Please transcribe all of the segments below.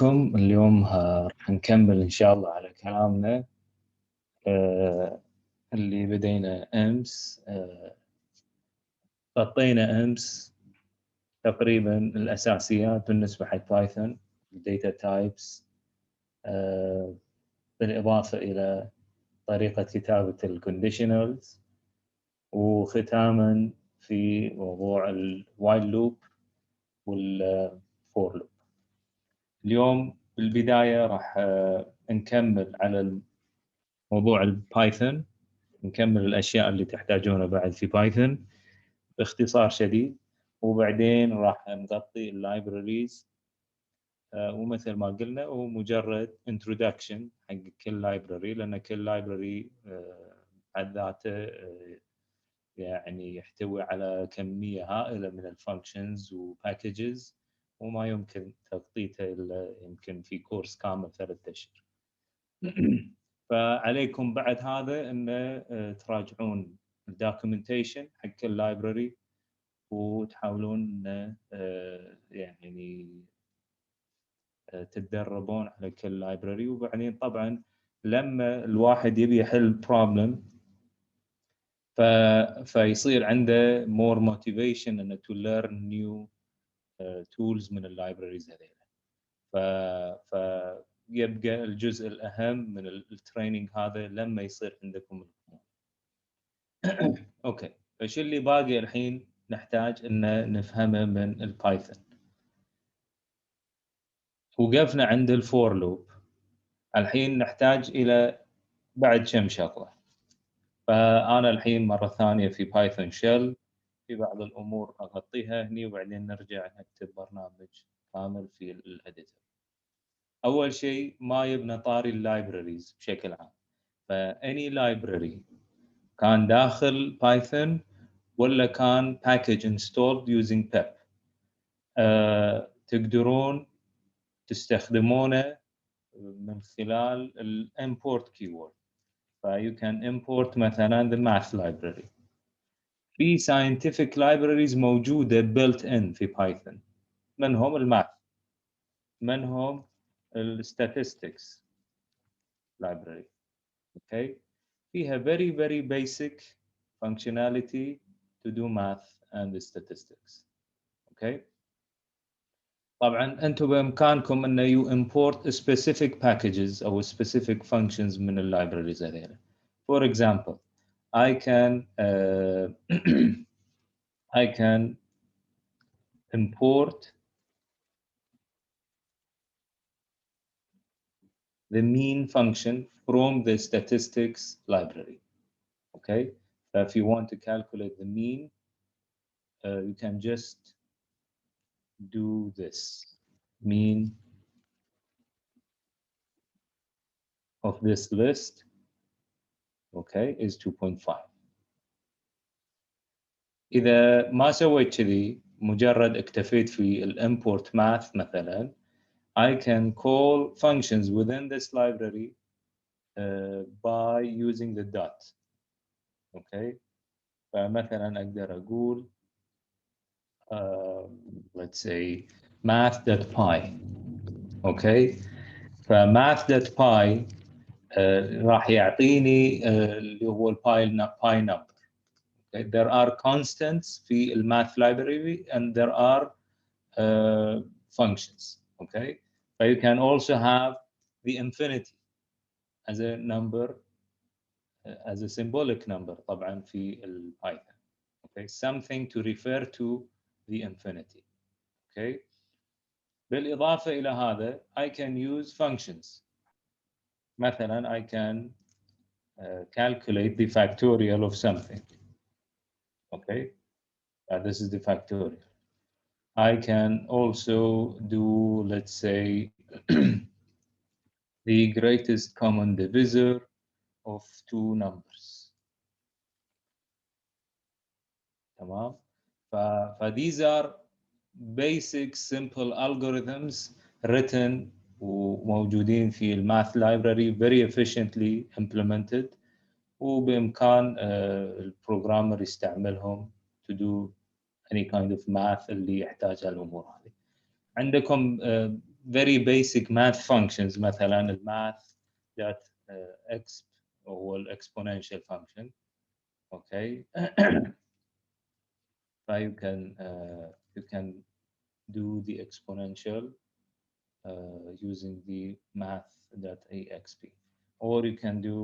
اليوم راح نكمل إن شاء الله على كلامنا اللي بدينا أمس. غطينا أمس تقريبا الأساسيات بالنسبة حق بايثون، الداتا تايبس، بالإضافة إلى طريقة كتابة الكونديشنالز، وختاما في موضوع الوايل لوب والفور لوب. اليوم بالبداية راح نكمل على موضوع البايثون، نكمل الأشياء اللي تحتاجونها بعد في بايثون باختصار شديد، وبعدين راح نغطي اللايبراريز، ومثل ما قلنا هو مجرد introduction حق كل لايبراري، لأن كل لايبراري بحد ذاته يعني يحتوي على كمية هائلة من الفانكشنز وباكجز، وما يمكن تغطيته إلا يمكن في كورس كامل 3 أشهر. فعليكم بعد هذا أن تراجعون الدوكيومنتيشن حق كل لايبراري، وتحاولون يعني تتدربون على كل لايبراري. وبعدين طبعا لما الواحد يبي يحل بروبلم فيصير عنده more motivation انه to learn new tools من اللايبراريز هذيلا. فيبقى الجزء الأهم من التريننج هذا لما يصير عندكم الأمور. اوكي، فش اللي باقي الحين نحتاج ان نفهمه من البايثون؟ وقفنا عند الفور لوب، الحين نحتاج الى بعد كم شغله. فانا الحين مره ثانيه في بايثون شيل، في بعض الامور اغطيها هني وبعدين نرجع نكتب برنامج كامل في الاديتور. اول شيء ما يبنى طاري اللايبراريز بشكل عام، فاني لايبراري كان داخل بايثون ولا كان package installed using pip، تقدرون تستخدمونه من خلال ال import keyword. you can import مثلا the math library. في scientific libraries موجودة built in في بايثون، منهم الماث، منهم ال statistics library. okay, فيها very basic functionality to do math and statistics. okay, طبعا انتم بامكانكم ان you import specific packages او specific functions من اللايبراريز هذيلا. For example, I can import the mean function from the statistics library. Okay, so if you want to calculate the mean, you can just do this. Mean of this list, okay, is 2.5. إذا ما سويت كذي، مجرد اكتفيت في الimport math مثلا، I can call functions within this library by using the dot. okay, فمثلا أقدر أقول let's say math.py. okay, فmath.py راح يعطيني اللي هو الباي number. okay? There are constants في الماth library and there are functions. okay, but you can also have the infinity as a number, as a symbolic number طبعا في البايثون. okay, something to refer to the infinity. okay, بالإضافة إلى هذا I can use functions. مثلا I can calculate the factorial of something. okay, this is the factorial. I can also do, let's say, the greatest common divisor of two numbers. تمام. these are basic simple algorithms written وموجودين في الماث library, very efficiently implemented, وبإمكان البروجرامر يستعملهم to do any kind of math اللي يحتاجها الأمور هذه. عندكم very basic math functions مثلا الماث that exp هو exponential function. Okay. So you can do the exponential using the math.exp, or you can do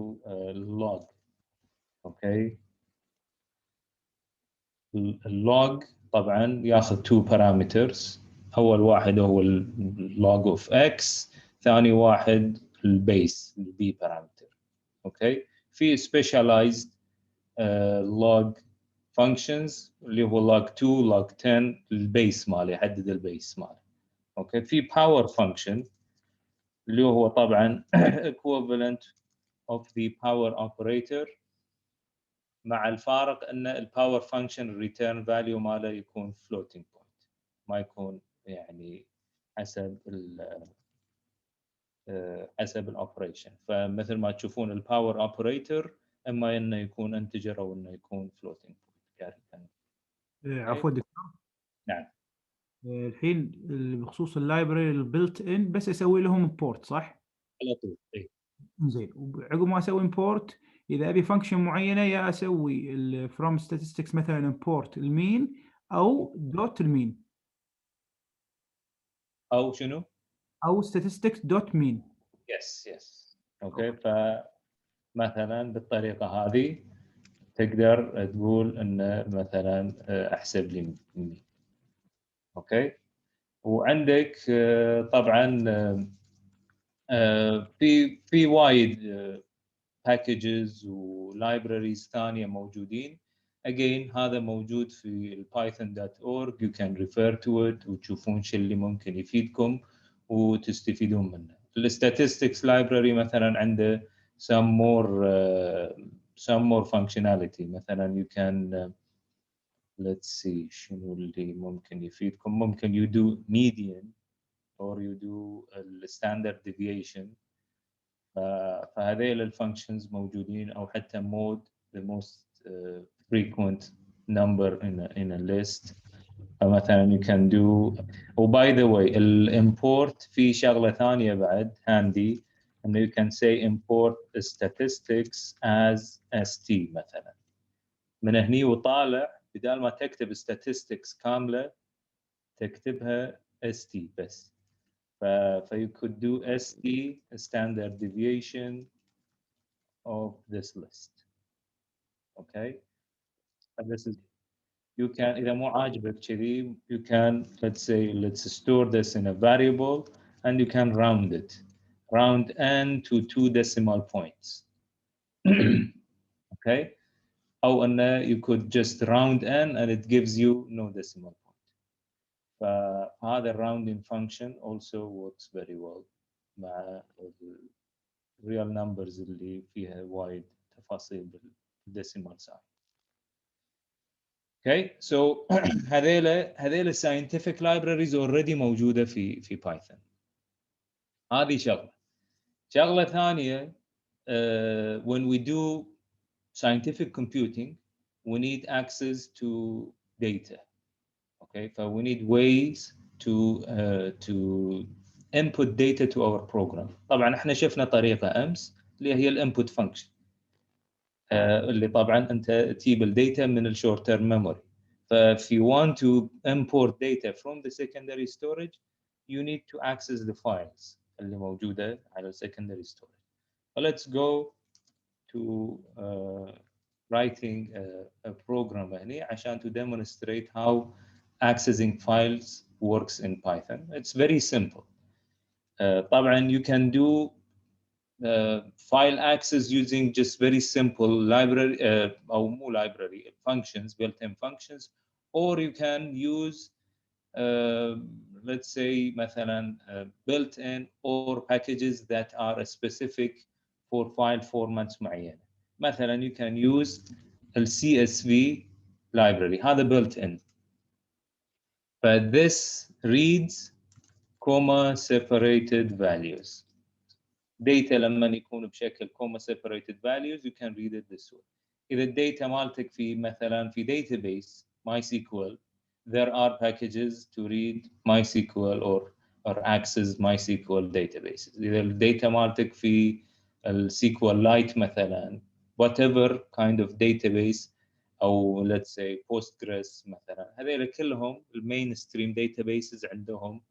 log. Okay. اللوج طبعا ياخذ two parameters. اول واحد هو log of x، ثاني واحد البيس b parameter. اوكي. في specialized log functions اللي هو log 2 log 10 البيس ماله، يحدد البيس ماله. اوكي. في power function اللي هو طبعا equivalent of the power operator، مع الفارق ان الباور فانكشن الريتيرن فاليو ماله يكون floating point، ما يكون يعني حسب الاوبريشن. فمثل ما تشوفون الباور اوبريتور اما انه يكون انتجر او انه يكون floating point. عفوا دكتور. نعم. الحين بخصوص اللايبرري البيلت ان بس اسوي لهم امبورت صح؟ على طول. اي زين. وعقب ما اسوي امبورت اذا ابي فانكشن معينه يا اسوي فروم statistics مثلا امبورت المين او دوت المين او شنو؟ او statistics دوت مين. يس. اوكي. فمثلا بالطريقه هذه تقدر تقول ان مثلا احسب لي مين. اوكي. وعندك طبعا في وايد packages ولايبراريز ثانيه موجودين. again هذا موجود في python.org. you can refer to it وتشوفون شو اللي ممكن يفيدكم وتستفيدون منه. الستاتستكس library مثلا عنده some more functionality. مثلا you can let's see شنو اللي ممكن يفيدكم. ممكن you do median or you do standard deviation. فهذيل الفانكشنز موجودين، او حتى mode the most frequent number in a list. فمثلا you can do. by the way الimport في شغله ثانيه بعد handy، انه you can say import statistics as st مثلا. من هني وطالع بدال ما تكتب statistics كامله تكتبها st بس. you could do st standard deviation of this list. Okay. And this is you can إذا مو عاجبك كذي you can let's store this in a variable and you can round it. Round n to 2 decimal points. Okay. أو أنه you could just round n and it gives you no decimal point. فهذا rounding function also works very well مع real numbers اللي فيها وايد تفاصيل بالديسيمال ساين. Okay, so هذيل scientific libraries already موجودة في بايثون. هذه شغلة ثانية. When we do scientific computing we need access to data. Okay, so we need ways to input data to our program. طبعا احنا شفنا طريقة امس اللي هي الانبوت فانكشن اللي طبعا انت تجيب الداتا من الشورت تيرم ميموري. if you want to import data from the secondary storage you need to access the files اللي موجودة على secondary storage. let's go to writing a program هنا عشان to demonstrate how accessing files works in Python. It's very simple. طبعا you can do file access using just very simple library or more library functions, built-in functions, or you can use let's say مثلا built-in or packages that are specific for file formats معينة. مثلا you can use the CSV library هذا built-in. But this reads comma separated values. data لما يكون بشكل comma separated values you can read it this way. إذا الداتا مالتك في مثلا في database MySQL there are packages to read MySQL or or access MySQL databases. إذا الداتا مالتك في السيكوال مثلا whatever kind of database أو let's say Postgres مثلا، هذول كلهم المين ستريم databases عندهم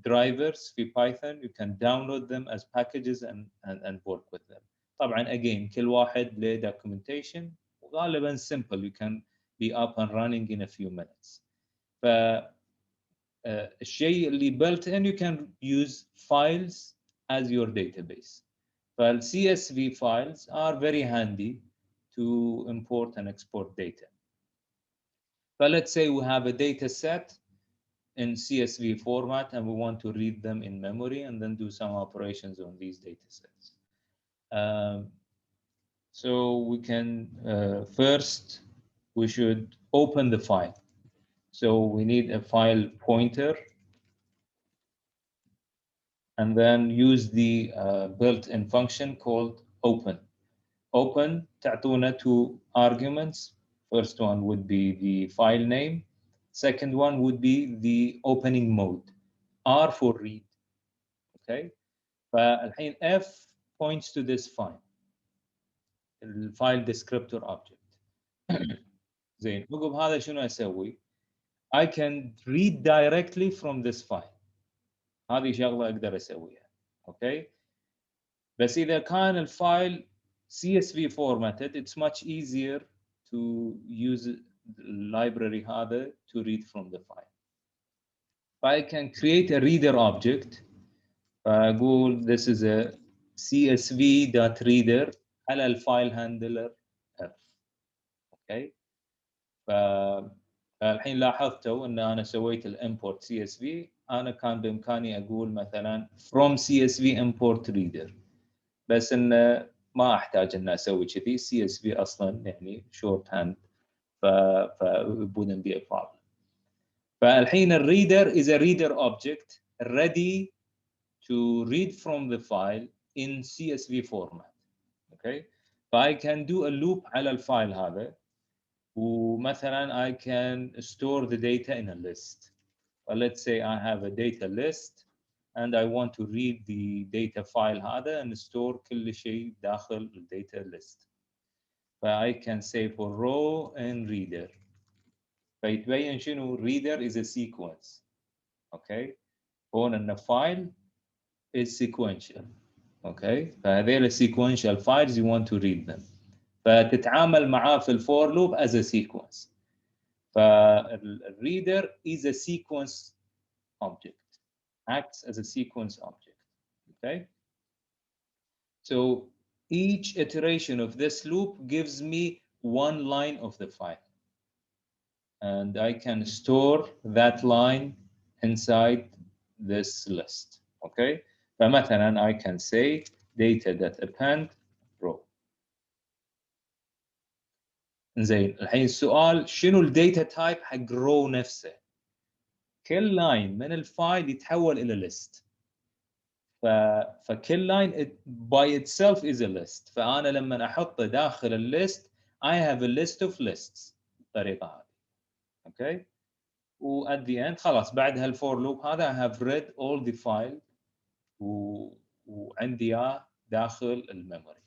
drivers في Python. You can download them as packages and work with them. طبعا again كل واحد له documentation وغالبا simple. You can be up and running in a few minutes. ف الشيء اللي built in you can use files as your database. فال CSV files are very handy to import and export data. But let's say we have a data set in CSV format and we want to read them in memory and then do some operations on these data sets. So we can first we should open the file. So we need a file pointer and then use the built-in function called open. Open تعطونا two arguments. First one would be the file name. Second one would be the opening mode. R for read. Okay. فالحين F points to this file. The file descriptor object. زين. عقب هذا شنو أسوي؟ I can read directly from this file. هذه شغلة أقدر أسويها. Okay. بس إذا كان الفايل CSV formatted, it's much easier to use the library هذا to read from the file. I can create a reader object. فأقول this is a CSV.reader على الفايل handler F. Okay. فالحين لاحظتوا ان انا سويت الامبورت CSV. انا كان بامكاني اقول مثلا from CSV import reader، بس ان ما احتاج ان اسوي كذي. CSV اصلا يعني short hand ف wouldn't be a problem. فالحين الريدر is a reader object ready to read from the file in CSV format. Okay. I can do a loop على الفايل هذا. ومثلا I can store the data in a list. Well, let's say I have a data list and I want to read the data file هذا and store كل شيء داخل the data list. I can say for row and reader. فيتبين شنو reader is a sequence. Okay. هون ان file is sequential. Okay. فهذيل sequential files you want to read them. فتتعامل معاه في الفور لوب as a sequence. فالreader is a sequence object, acts as a sequence object. Okay. So each iteration of this loop gives me one line of the file, and I can store that line inside this list. Okay. فمثلا I can say data.append row. زين. الحين السؤال شنو الداتا تايب حق رو نفسه؟ كل لاين من الفايل يتحول الى ليست. فكل لاين by itself is a list. فانا لما احطه داخل الليست I have a list of lists بالطريقه هذه. اوكي. و at the end خلاص بعد هالفور لوب هذا I have read all the file وعندي اياه داخل الميموري.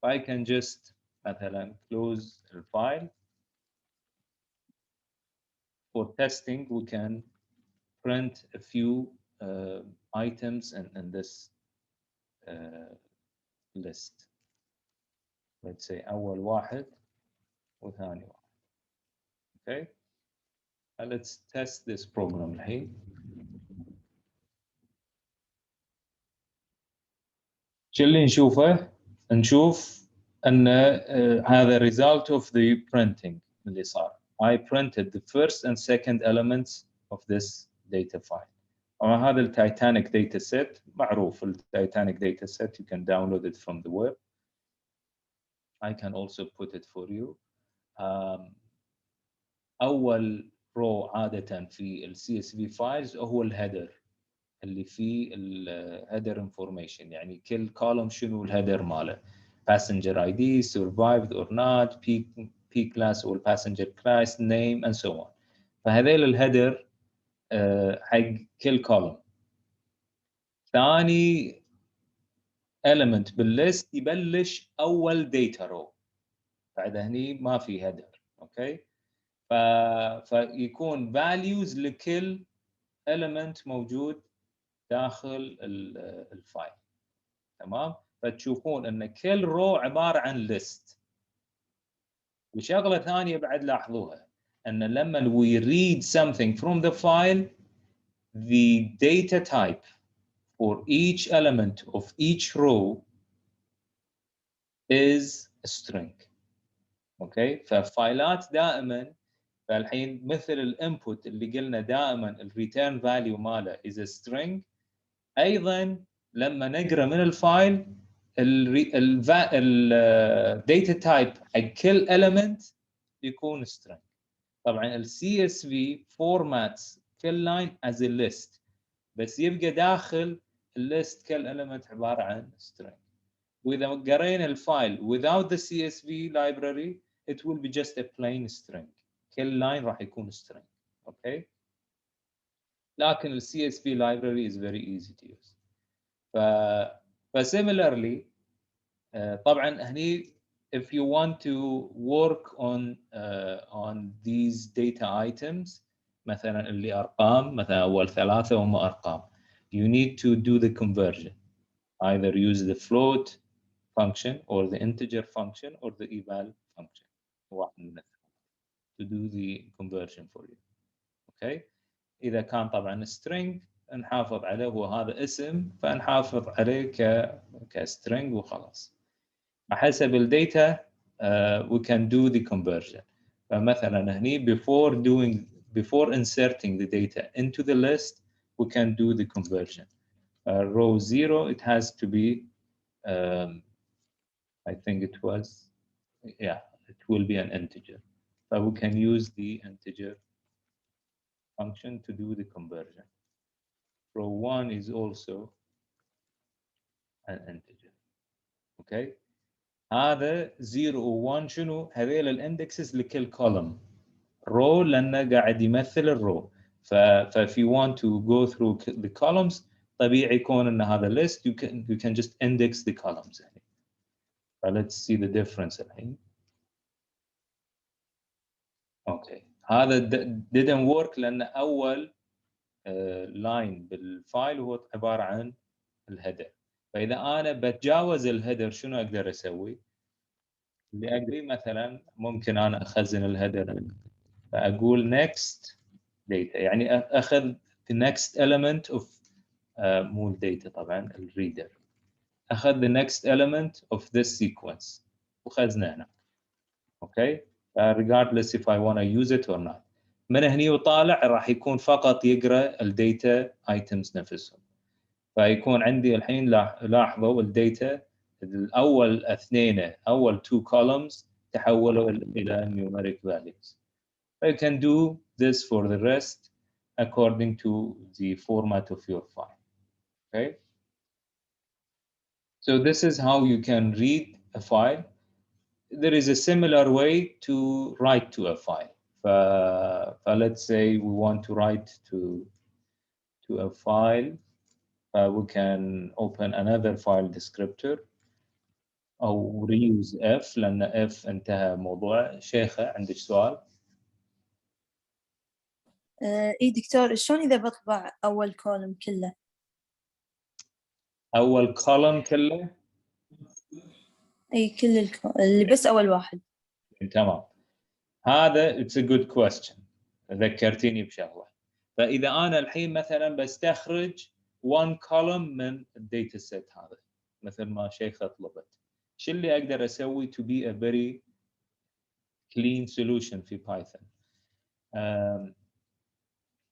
I can just مثلا close الفايل. For testing, we can print a few items in this list. Let's say أول واحد وثاني واحد. Okay. Let's test this program الحين. شو اللي نشوفه؟ نشوف أن هذا result of the printing اللي صار. I printed the first and second elements of this data file. هذا التايتانيك data set معروف. التايتانيك data set you can download it from the web. I can also put it for you. أول row عادة في ال CSV files هو الهيدر اللي فيه الهيدر information. يعني كل column شنو الهيدر ماله. passenger ID, survived or not, P class or passenger class, name and so on. فهذيل الهيدر حق كل column. ثاني element بالليست يبلش اول data row، بعد هني ما في header. اوكي، فيكون values لكل element موجود داخل الفايل. تمام، فتشوفون ان كل رو عباره عن list. وشغله ثانيه بعد لاحظوها، ان لما we read something from the file, the data type for each element of each row is a string. اوكي، ففايلات دائما، فالحين مثل الانبوت اللي قلنا دائما الريتيرن فاليو ماله is a string، ايضا لما نقرا من الفايل الداتا تايب حق كل element يكون string. طبعا ال CSV formats كل لاين as a list، بس يبقى داخل الليست كل element عباره عن string. واذا قرينا الفايل without the CSV library it will be just a plain string. كل لاين راح يكون string. اوكي، لكن ال CSV library is very easy to use. similarly طبعا هني if you want to work on these data items، مثلا اللي ارقام، مثلا اول ثلاثه هم ارقام، you need to do the conversion. Either use the float function or the integer function or the eval function، واحد من to do the conversion for you. okay، اذا كان طبعا string نحافظ عليه، هو هذا اسم فنحافظ عليه كstring وخلاص. حسب الداتا we can do the conversion. فمثلا هني before inserting the data into the list we can do the conversion. Row 0 it has to be I think it will be an integer. So we can use the integer function to do the conversion. Row 1 is also an integer. Okay. هذا 0 و 1 شنو؟ هذيل الاندكسز لكل column. row لأنه قاعد يمثل الرو. if you want to go through the columns طبيعي يكون ان هذا list you can just index the columns. let's see the difference الحين. okay، هذا didn't work لأن أول line بالفايل هو عبارة عن الهيدر. فإذا أنا بتجاوز الهيدر شنو أقدر أسوي؟ اللي أقدر مثلا ممكن أنا أخزن الهيدر فأقول next data، يعني أخذ the next element of مو الداتا طبعا الريدر، أخذ the next element of this sequence وخزنه هنا. okay، regardless if I want to use it or not. من هني وطالع راح يكون فقط يقرأ الداتا items نفسهم. فيكون عندي الحين لاحظوا الداتا الأول اثنين أول two columns تحولوا إلى numeric values. You can do this for the rest according to the format of your file. Okay. So this is how you can read a file. There is a similar way to write to a file. Let's say we want to write to a file. We can open another file descriptor أو reuse F لأن F انتهى موضوع. شيخة عندك سؤال؟ اي دكتور، شلون اذا بطبع اول كولم كله؟ اول كولم كله؟ اي كل اللي بس اول واحد. تمام، هذا it's a good question. ذكرتيني بشغله. فاذا انا الحين مثلا بستخرج one column من الداتا سيت هذا مثل ما شيخة طلبت، شو اللي اقدر اسوي to be a very clean solution في بايثون؟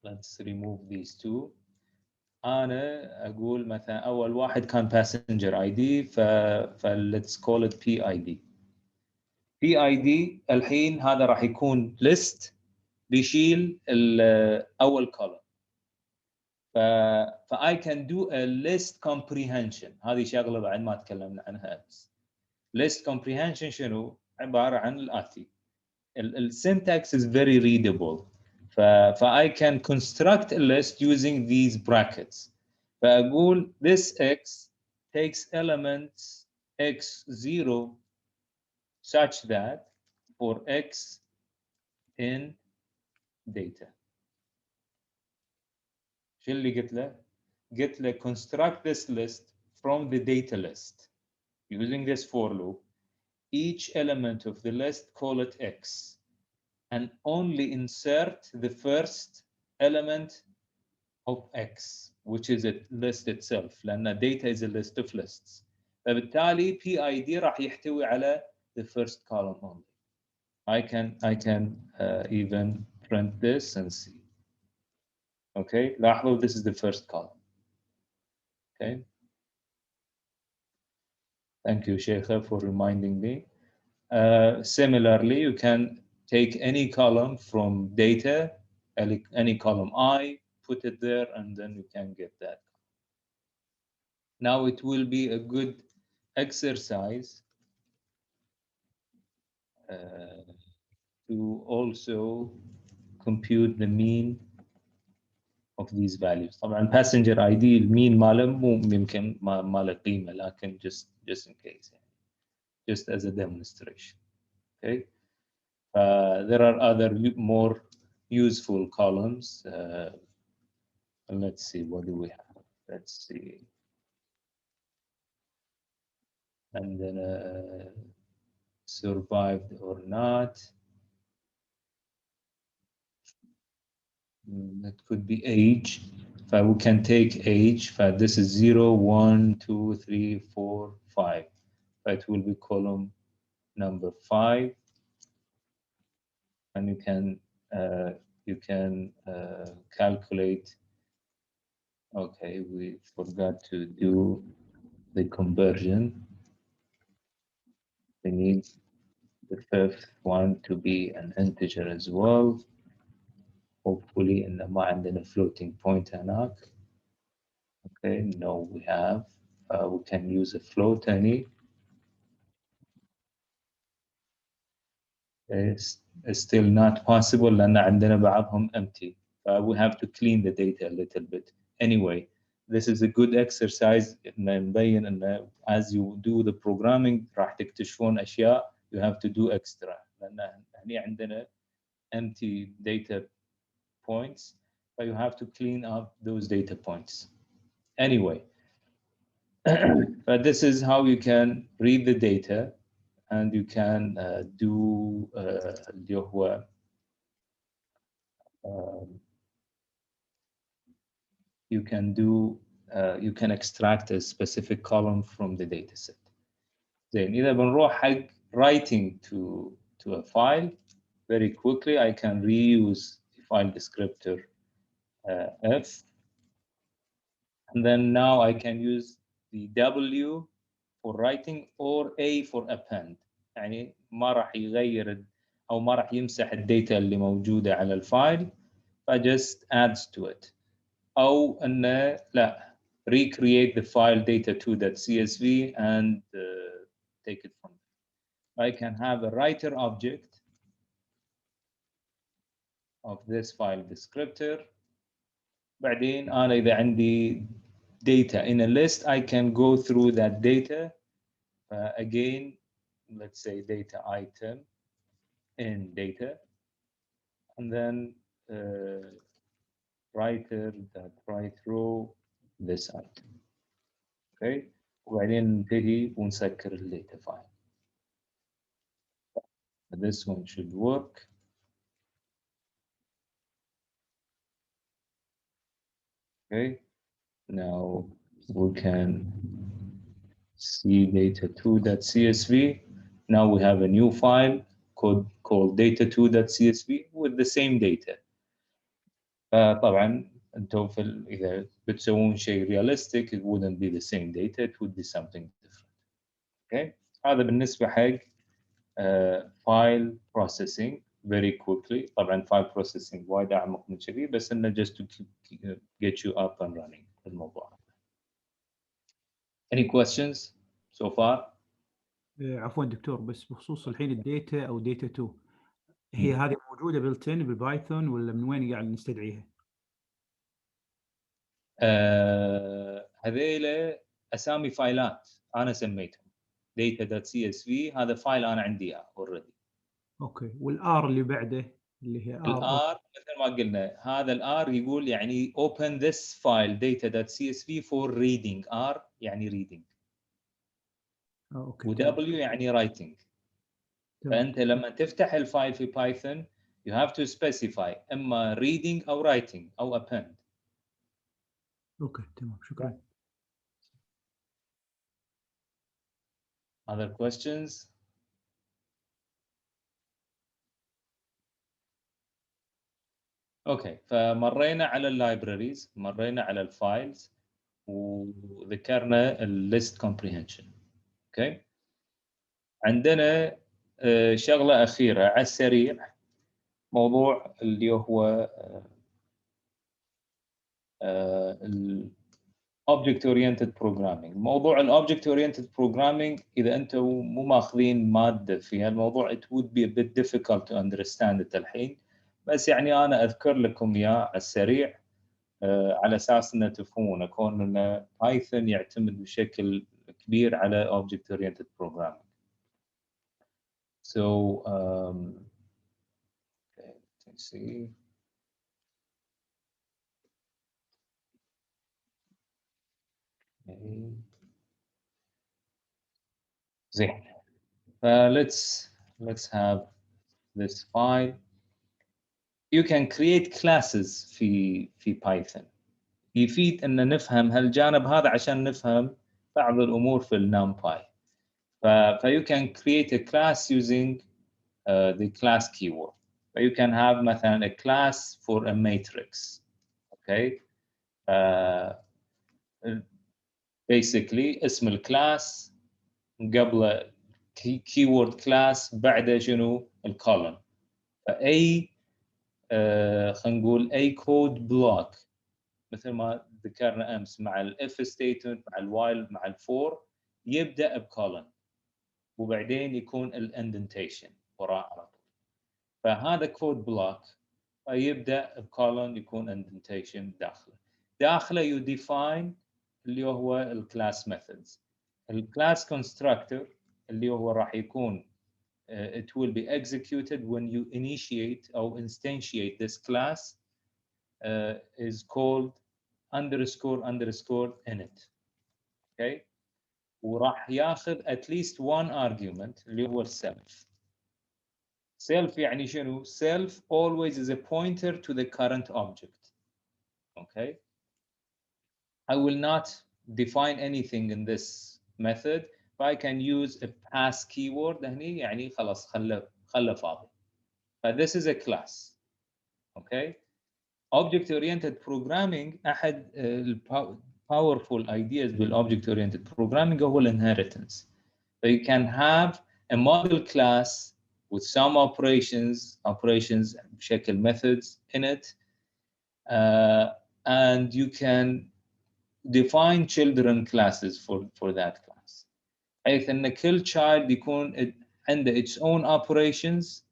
let's remove these two. أنا أقول مثلا أول واحد كان passenger ID let's call it PID. PID الحين هذا راح يكون list بيشيل أول column. I can do a list comprehension. هذه شغلة بعد ما تكلمنا عنها أمس. list comprehension شنو؟ عبارة عن الآتي. syntax is very readable. I can construct a list using these brackets. فأقول this x takes elements x0 such that for x in data. شو اللي قلت له؟ قلت له construct this list from the data list using this for loop. Each element of the list, call it x, and only insert the first element of x, which is a list itself, لأن data is a list of lists. فبالتالي PID راح يحتوي على the first column only. I can even print this and see. Okay, لاحظوا this is the first column. Okay. Thank you, Sheikha, for reminding me. Similarly, you can take any column from data, any column I, put it there, and then you can get that. Now it will be a good exercise to also compute the mean of these values. طبعا passenger ID المين ماله مو يمكن ما له قيمة، لكن just in case, just as a demonstration. Okay. There are other more useful columns. Let's see, what do we have? Let's see. And then survived or not. That could be age. We can take age. This is 0, 1, 2, 3, 4, 5. It will be column number 5. And you can calculate. Okay, we forgot to do the conversion. We need the fifth one to be an integer as well. Hopefully in the mind and a floating point هناك. Okay, no, we have. We can use a float any. It's still not possible لأن عندنا بعضهم empty. We have to clean the data a little bit. Anyway, this is a good exercise إن نبين إن as you do the programming راح تكتشفون أشياء you have to do extra. لأن هني عندنا empty data points, but you have to clean up those data points. Anyway, but this is how you can read the data and you can do اللي هو you can extract a specific column from the data set. زين إذا بنروح حق writing to a file very quickly, I can reuse the file descriptor F, and then now I can use the W for writing or A for append. يعني ما راح يغير أو ما راح يمسح الداتا اللي موجودة على الفايل، just adds to it. أو أنه لا recreate the file data2.csv and take it from there. I can have a writer object of this file descriptor. بعدين أنا إذا عندي data in a list, I can go through that data. Again, let's say data item in data, and then writer that write row this item. Okay, وبعدين ننتهي ونسكر الداتا file. This one should work. Okay, now we can see data2.csv. Now we have a new file called data2.csv with the same data. طبعا انتم اذا بتسوون شيء realistic, it wouldn't be the same data, it would be something different. Okay, هذا بالنسبه حق file processing very quickly. طبعا file processing وايد اعمق من كذي، بس انه just to get you up and running الموضوع. Any questions so far? عفوا دكتور، بس بخصوص الحين الداتا او داتا 2، هي هذه موجوده بالتن بالبايثون ولا من وين قاعد نستدعيها؟ هذيله اسامي فايلات انا سميتهم data.csv. هذا فايل انا عندي اياه اوريدي. اوكي، والار اللي بعده اللي هي الار مثل ما قلنا، هذا الار يقول يعني open this file data.csv for reading. r يعني reading اوكي و w يعني writing. فانت لما تفتح الفايل في بايثون you have to specify اما reading او writing او append. اوكي تمام، شكرا. Other questions? اوكي، فمرينا على اللايبراريز، مرينا على الفايلز، وذكرنا الليست كومبريهنشن. اوكي، عندنا شغله اخيره على السريع، موضوع اللي هو Object Oriented Programming. موضوع ال Object Oriented Programming إذا أنتم مو ماخذين مادة في هالموضوع it would be a bit difficult to understand it الحين، بس يعني أنا أذكر لكم إياه على السريع على أساس أن تفهمون كون أن بايثون يعتمد بشكل كبير على Object Oriented Programming. So let's see. زين. Let's have this file. You can create classes في Python. يفيد ان نفهم هالجانب هذا عشان نفهم بعض الامور في النمباي. You can create a class using the class keyword. You can have مثلا a class for a matrix. Okay. Basically اسم الكلاس قبل keyword class بعده شنو الكولن. فأي خلينا نقول اي كود بلوك مثل ما ذكرنا امس مع الاف ستيتمنت مع الوايل مع الفور يبدا بكولن وبعدين يكون الاندنتيشن وراء على طول. فهذا كود بلوك يبدا بكولن يكون اندنتيشن داخله يو ديفاين اللي هو الكلاس ميثودز. الكلاس كونستراكتور اللي هو راح يكون it will be executed when you initiate or instantiate this class is called __ init. Okay. وراح ياخذ at least one argument اللي هو self. Self يعني شنو؟ Self always is a pointer to the current object. Okay. I will not define anything in this method. But I can use a pass keyword هني يعني خلاص خله فاضي. But this is a class. Okay. Object oriented programming أحد powerful ideas بالobject oriented programming هو inheritance. So you can have a model class with some operations بشكل methods in it, and you can define children classes for that class. حيث أن كل child يكون عنده its own operations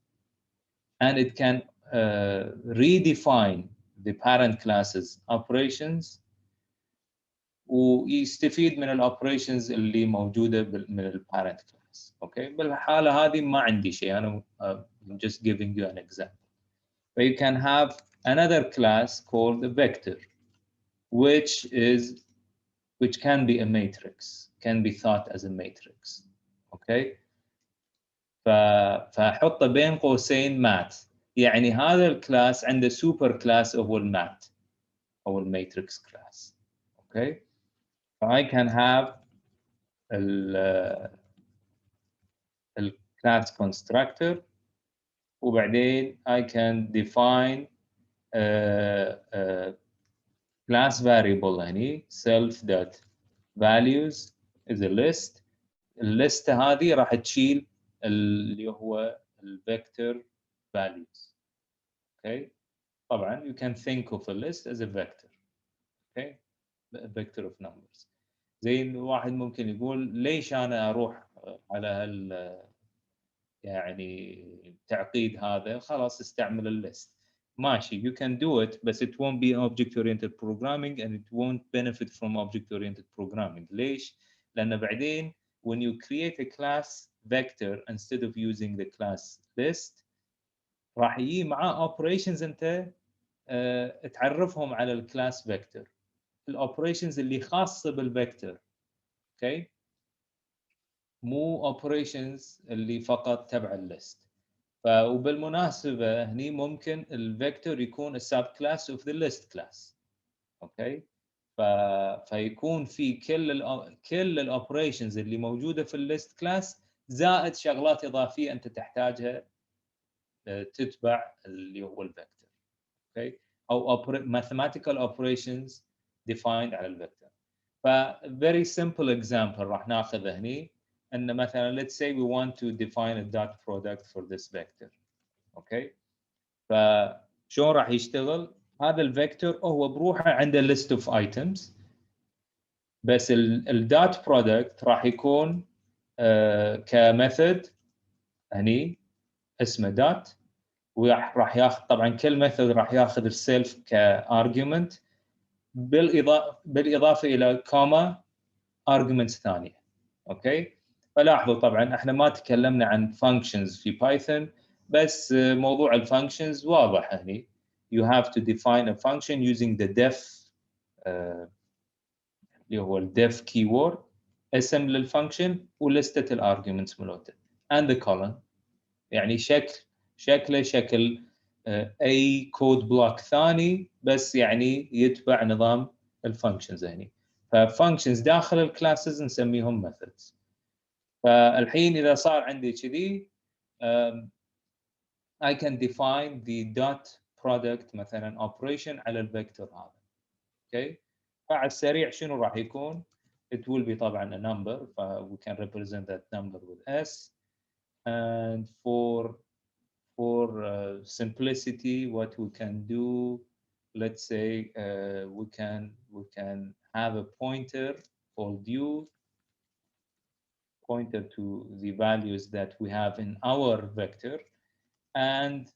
and it can redefine the parent classes operations ويستفيد من الاوبريشنز اللي موجوده من البارنت كلاس. اوكي، بالحاله هذه ما عندي شيء، انا I'm just giving you an example. But you can have another class called a vector which can be a matrix, can be thought as a matrix. اوكي، فحطه بين قوسين مات، يعني هذا الكلاس عنده سوبر كلاس هو المات او الماتريكس كلاس. اوكي، I can have الكلاس constructor وبعدين I can define class variable هني self dot values is a list. الليست هذه راح تشيل اللي هو الفيكتور values. Okay. طبعا you can think of a list as a vector. Okay. A vector of numbers. زي واحد ممكن يقول ليش انا اروح على هال يعني التعقيد هذا، خلاص استعمل الليست. ماشي you can do it بس it won't be object oriented programming and it won't benefit from object oriented programming. ليش؟ لأن بعدين when you create a class vector instead of using the class list راح يجي معاه operations أنت تعرفهم على الكلاس vector. الاوبريشنز اللي خاصة بالvector. اوكي؟ مو operations اللي فقط تبع الليست. وبالمناسبة هني ممكن الفيكتور يكون السب كلاس اوف ذا ليست كلاس. اوكي؟ فيكون في كل الاوبريشنز اللي موجودة في الليست كلاس زائد شغلات إضافية أنت تحتاجها تتبع اللي هو الفيكتور. اوكي؟ أو mathematical operations defined على الفيكتور. very simple example راح ناخذه هني. ان مثلا let's say we want to define a dot product for this vector. اوكي؟ فشلون راح يشتغل؟ هذا الفيكتور هو بروحه عنده list of items بس الدوت برودكت راح يكون كميثود هني اسمه دوت وراح ياخذ طبعا كل ميثود راح ياخذ السيلف كارجيومنت بالاضافه الى كوما arguments ثانيه. اوكي؟ فلاحظوا طبعا احنا ما تكلمنا عن functions في بايثون بس موضوع الفانكشنز واضح هنا. You have to define a function using the def اللي هو الدef keyword اسم للفانكشن ولستة الارجيومنتس مالته and the column يعني شكله شكل اي كود بلوك ثاني بس يعني يتبع نظام الفانكشنز هنا. ففانكشنز داخل الكلاسز نسميهم methods. فالحين إذا صار عندي كذي I can define the dot product مثلا operation على الفيكتور هذا. okay? فعلى السريع شنو راح يكون؟ it will be طبعا a number we can represent that number with s and for simplicity what we can do, let's say we can have a pointer called u pointer to the values that we have in our vector and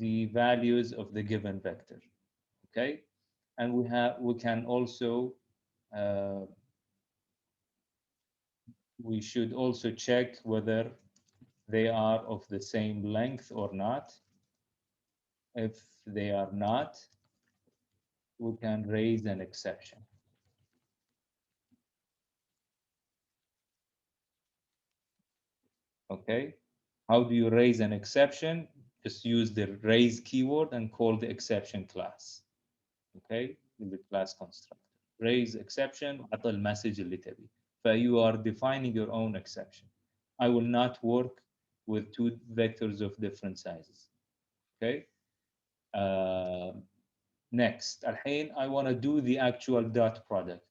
the values of the given vector. Okay, and we can also we should also check whether they are of the same length or not. If they are not, we can raise an exception. Okay, how do you raise an exception? Just use the raise keyword and call the exception class. Okay, in the class constructor. Raise exception, عطى المسج اللي تبي. You are defining your own exception. I will not work with two vectors of different sizes. Okay. Next, الحين I want to do the actual dot product.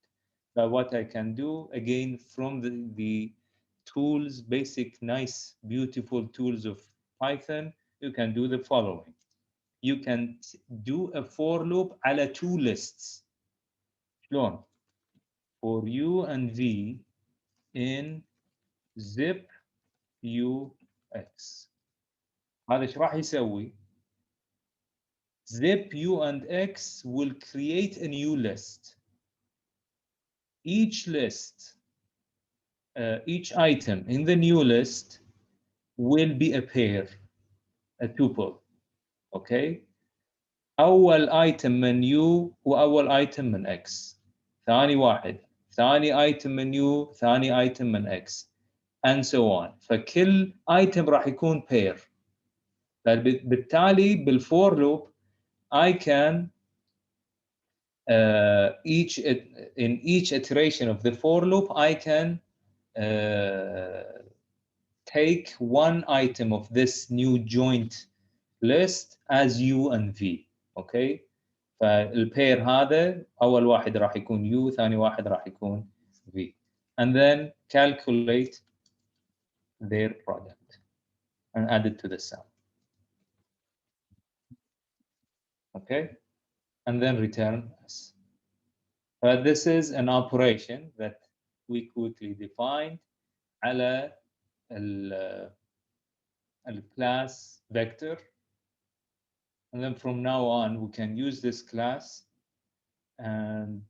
But what I can do again from the tools, basic, nice, beautiful tools of Python, you can do the following. You can do a for loop على two lists. شلون؟ For u and v in zip ux. هذا ايش راح يسوي؟ Zip u and x will create a new list. Each list, each item in the new list will be a pair, a tuple. Okay? أول item من u وأول item من x. ثاني واحد. ثاني item من u ثاني item من x. And so on. فكل item راح يكون pair. فبالتالي بالفور loop I can in each iteration of the for loop I can take one item of this new joint list as u and v. okay, فالبير هذا اول واحد راح يكون u ثاني واحد راح يكون v and then calculate their product and add it to the sum. Okay, and then return s. This is an operation that we quickly defined على الكلاس vector and then from now on we can use this class and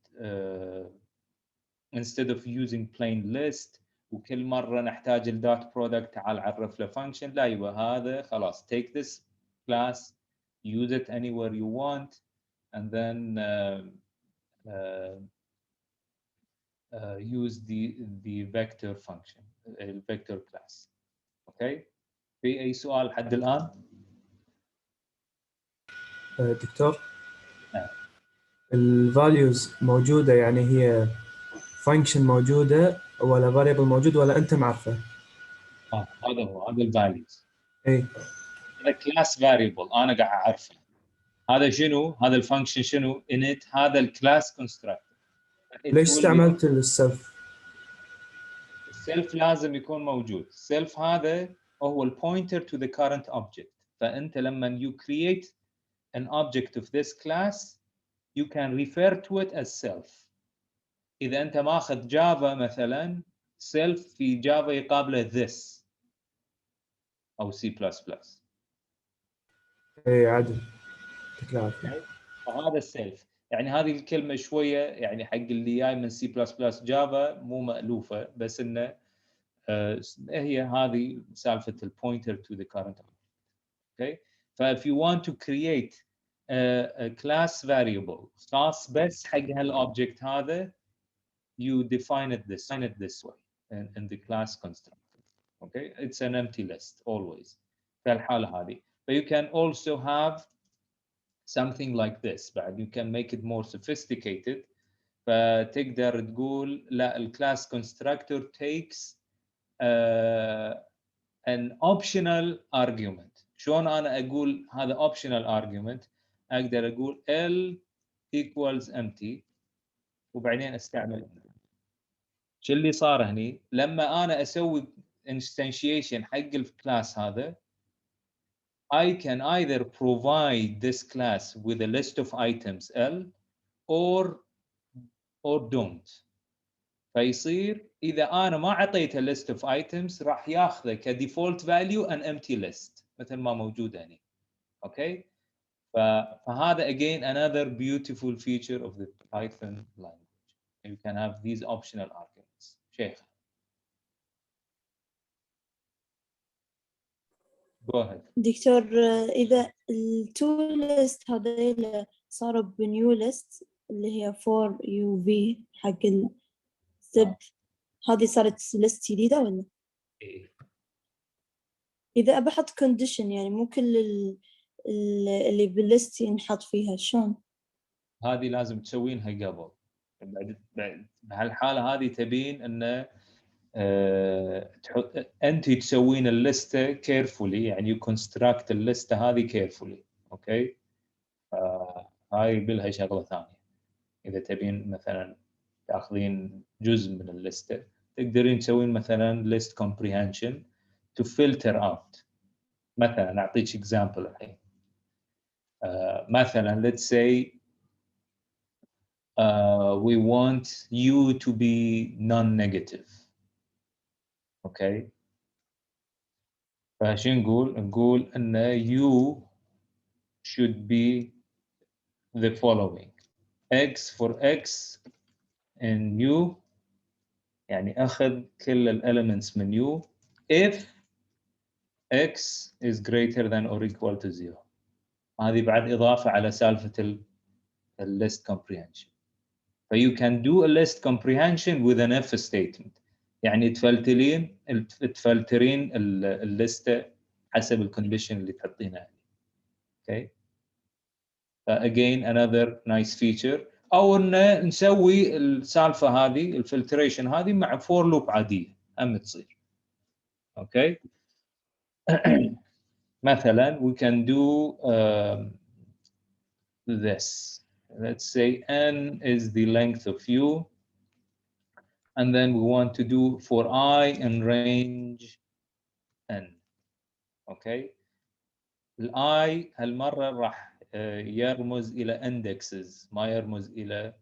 instead of using plain list وكل مرة نحتاج الدوت برودكت تعال عرف له function، لا يبقى هذا خلاص take this class use it anywhere you want and then use the vector function vector class. اوكي في اي سؤال لحد الان؟ دكتور الفاليوز موجودة يعني هي function موجودة ولا variable موجود ولا أنت معرفه؟ هذا هو هذا الفاليوز. إيه هذا كلاس فاريبل انا قاعد اعرفه. هذا شنو؟ هذا الفانكشن شنو؟ init هذا الكلاس كونستراكتور. ليش استعملت السلف؟ السلف لازم يكون موجود. السلف هذا هو البوينتر to the current object. فانت لما you create an object of this class you can refer to it as self. اذا انت ماخذ جافا مثلا self في جافا يقابله this او C++. إيه عدل يعطيك العافية. فهذا السلف يعني هذه الكلمه شويه يعني حق اللي جاي من C++ جافا مو مألوفه بس انه هي هذه سالفه البوينتر to the current object. Okay, فif you want to create a class variable خاص بس حق هالاوبجكت هذا you define it this way in the class constructor. Okay, it's an empty list always في الحالة هذه. But you can also have something like this بعد you can make it more sophisticated. فتقدر تقول لا الكلاس constructor takes an optional argument. شلون أنا أقول هذا optional argument؟ أقدر أقول L equals empty وبعدين أستعمل. شو اللي صار هني؟ لما أنا أسوي instantiation حق الكلاس هذا I can either provide this class with a list of items L or don't. فيصير إذا أنا ما أعطيته list of items راح ياخذه كdefault value an empty list مثل ما موجود هنا. Okay? فهذا again another beautiful feature of the Python language. You can have these optional arguments. شيخ. Go ahead. دكتور إذا التو ليست هذيلا صاروا بنيو ليست اللي هي 4 UV حق السب هذه صارت ليست جديدة ولا؟ إيه. إذا أبى أحط كونديشن يعني مو كل اللي بالليست ينحط فيها شلون؟ هذه لازم تسوينها قبل. بعد بهالحالة هذه تبين إنه أنت تسوين الليستة carefully يعني you construct الليستة هذه carefully. أوكي؟ هاي بلها شغلة ثانية. إذا تبين مثلا تأخذين جزء من الليستة تقدرين تسوين مثلا list comprehension to filter out. مثلا أعطيك example الحين. مثلا let's say we want U to be non-negative. Okay. فشو نقول؟ نقول أن U should be the following. X for X in U يعني أخذ كل ال elements من U if X is greater than or equal to 0. هذه بعد إضافة على سالفة ال list comprehension. ف you can do a list comprehension with an if statement. يعني تفلترين الليستة حسب الكونديشن اللي تحطينها. Okay. Again another nice feature. أو إن نسوي السالفة هذه الفلتريشن هذه مع for loop عادية هم تصير. Okay. مثلا we can do this. Let's say n is the length of U. And then we want to do for I in range n. Okay. I هالمرة راح يرمز إلى indexes ما يرمز إلى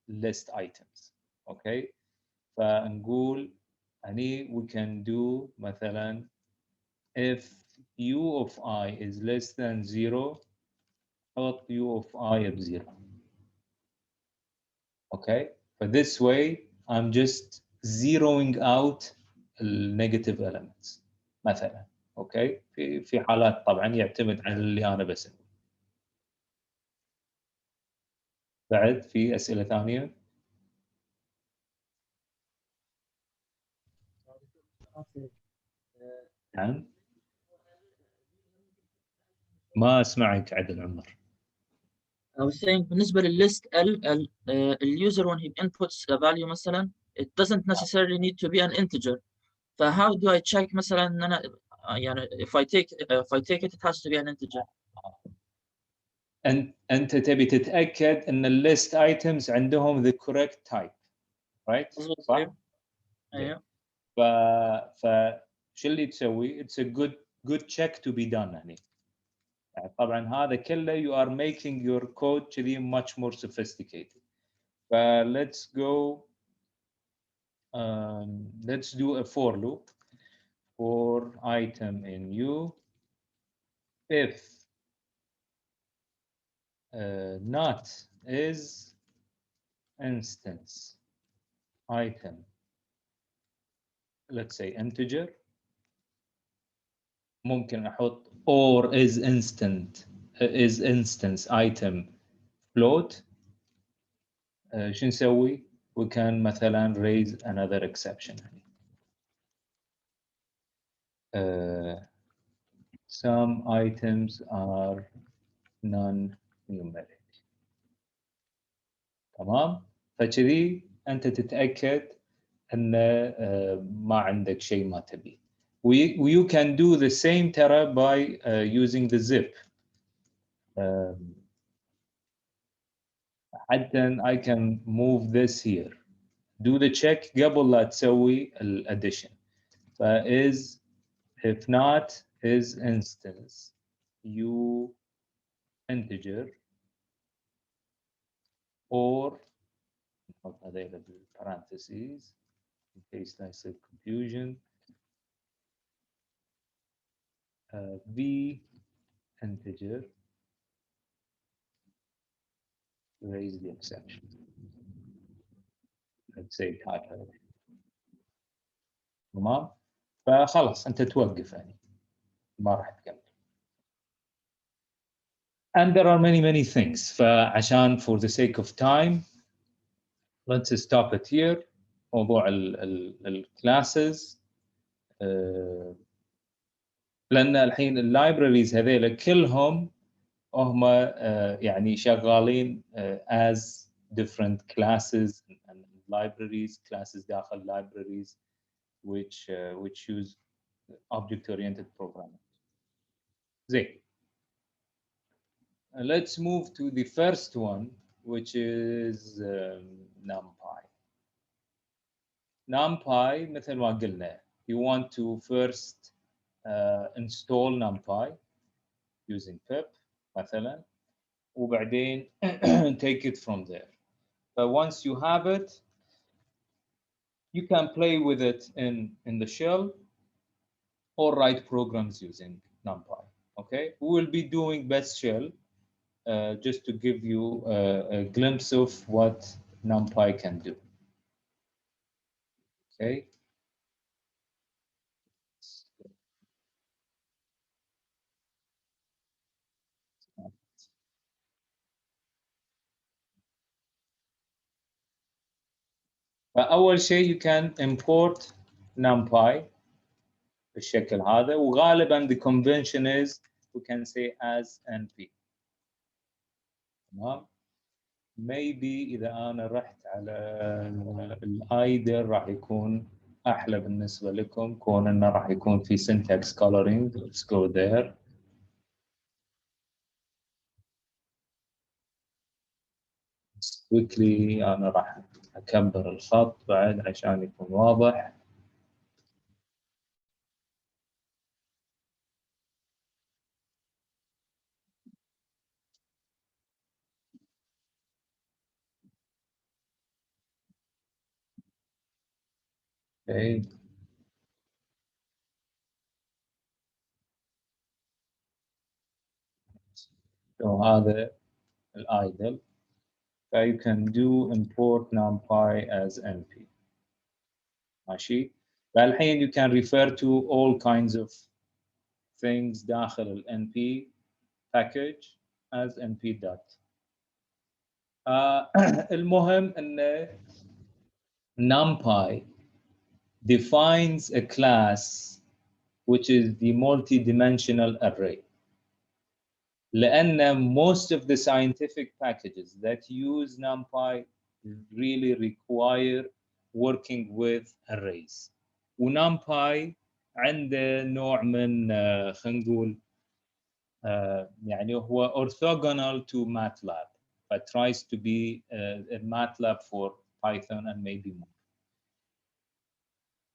list items. Okay. فنقول هني we can do مثلا if U of I is less than 0 حط u of I بزيرو. اوكي فthis way I'm just zeroing out النيجاتيف elements مثلا. اوكي في حالات طبعا يعتمد على اللي انا بسوي. بعد في اسئله ثانيه؟ نعم ما اسمعك عدل عمر. I was saying بالنسبة للليست اليوزر when he inputs a value مثلا it doesn't necessarily need to be an integer. So how do I check مثلا ان انا يعني if I take it has to be an integer. انت تبي تتاكد ان الليست ايتمز عندهم the correct type right صح؟ ايوه. ف شو اللي تسوي؟ it's a good check to be done هني. يعني طبعا هذا كله you are making your code كذي much more sophisticated. ف let's go let's do a for loop for item in u if not is instance item let's say integer. ممكن احط or is instance item float. شو نسوي؟ we can مثلا raise another exception. Some items are non-numeric. تمام؟ فكذي انت تتاكد ان ما عندك شيء ما تبي. you can do the same ترى by using the zip. حتى I can move this here. do the check قبل لا تسوي الاديشن. فis if not is instance u integer or نحط هذيل parentheses in case I said confusion. v integer raise the exception. let's say type. تمام؟ فخلاص انت توقف يعني ما راح تكمل. and there are many things. فعشان for the sake of time let's stop it here. موضوع الكلاسز لان الحين اللايبراريز هذيلا كلهم هم يعني شغالين as different classes and libraries classes داخل libraries which use object oriented programming. زين. Let's move to the first one which is NumPy. NumPy مثل ما قلنا you want to first install NumPy using pip مثلا وبعدين take it from there. But once you have it you can play with it in the shell or write programs using NumPy. Okay, we will be doing best shell just to give you a glimpse of what NumPy can do. Okay. فأول شيء you can import NumPy بالشكل هذا وغالبا the convention is we can say as np. تمام. maybe إذا أنا رحت على الايدر راح يكون أحلى بالنسبة لكم كون إنه راح يكون في syntax coloring. Let's go there. quickly أنا راح أكبر الخط بعد عشان يكون واضح. Okay. هذا الايدل. ف you can do import numpy as np. ماشي. فالحين you can refer to all kinds of things داخل ال np package as np dot. المهم ان numpy defines a class which is the multi-dimensional array. لأن most of the scientific packages that use NumPy really require working with arrays. ونumPy عنده نوع من خلينا نقول يعني هو orthogonal to MATLAB, but tries to be a MATLAB for Python and maybe more.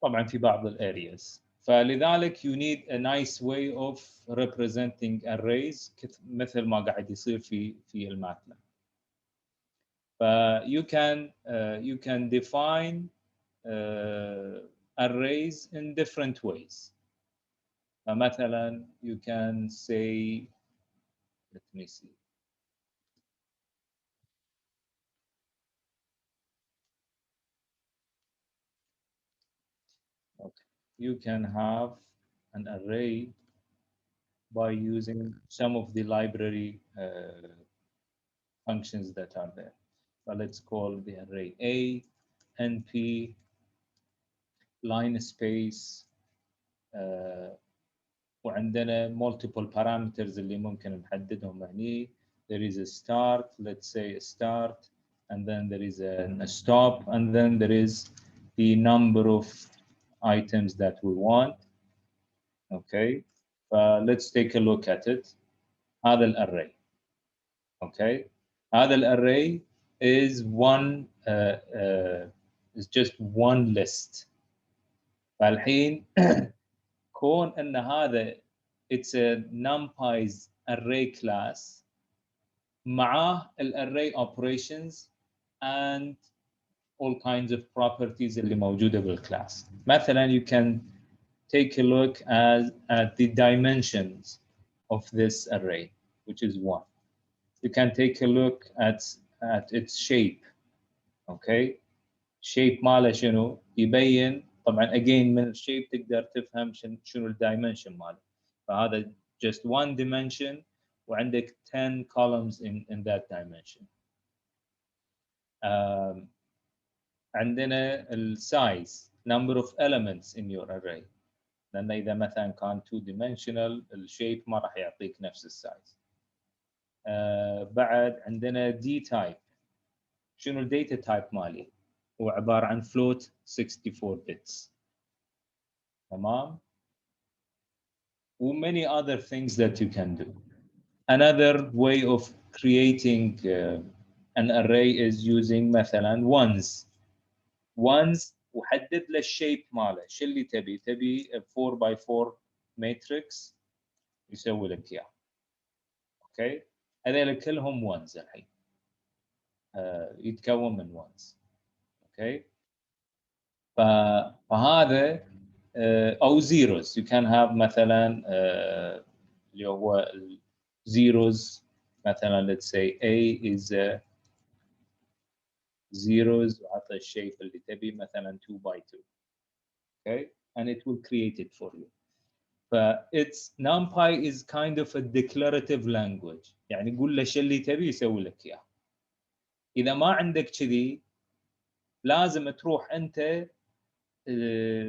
طبعا في بعض areas. فلذلك you need a nice way of representing arrays مثل ما قاعد يصير في الماتلاب. ف you can define arrays in different ways. فمثلا you can say, let me see. Okay. You can have an array by using some of the library functions that are there. So let's call the array A, NP, line space, وعندنا multiple parameters اللي ممكن نحددهم هني. There is a start, let's say a start, and then there is a stop, and then there is the number of items that we want. Okay, let's take a look at it. هذا الارray. Okay, هذا الارray is just one list. فالحين كون ان هذا it's a numpy's array class معاه الarray operations and all kinds of properties اللي موجودة بالclass. مثلا you can take a look at the dimensions of this array, which is 1. You can take a look at its shape. Okay, shape ماله شنو يبين. طبعا again من الشيب تقدر تفهم شنو الدايمنشن ماله. فهذا just one dimension وعندك 10 columns in that dimension. عندنا size, number of elements in your array. لأن إذا مثلا كان 2 dimensional الشيب ما راح يعطيك نفس السايز. بعد عندنا d type. شنو الداتا تايب مالي؟ هو عبارة عن float 64 bits. تمام؟ و many other things that you can do. Another way of creating an array is using مثلا ones وحدد له الشيب ماله. شو اللي تبي؟ تبي 4x4 matrix يسوي لك اياه. اوكي؟ هذول كلهم ones الحين. يتكون من ones. اوكي؟ فهذا او zeros. You can have مثلا اللي هو zeros مثلا let's say A is zeros وعطى الشيء اللي تبي مثلا 2x2. Okay, and it will create it for you. It's NumPy is kind of a declarative language. يعني قول له شو اللي تبي يسوي لك اياه. اذا ما عندك كذي لازم تروح انت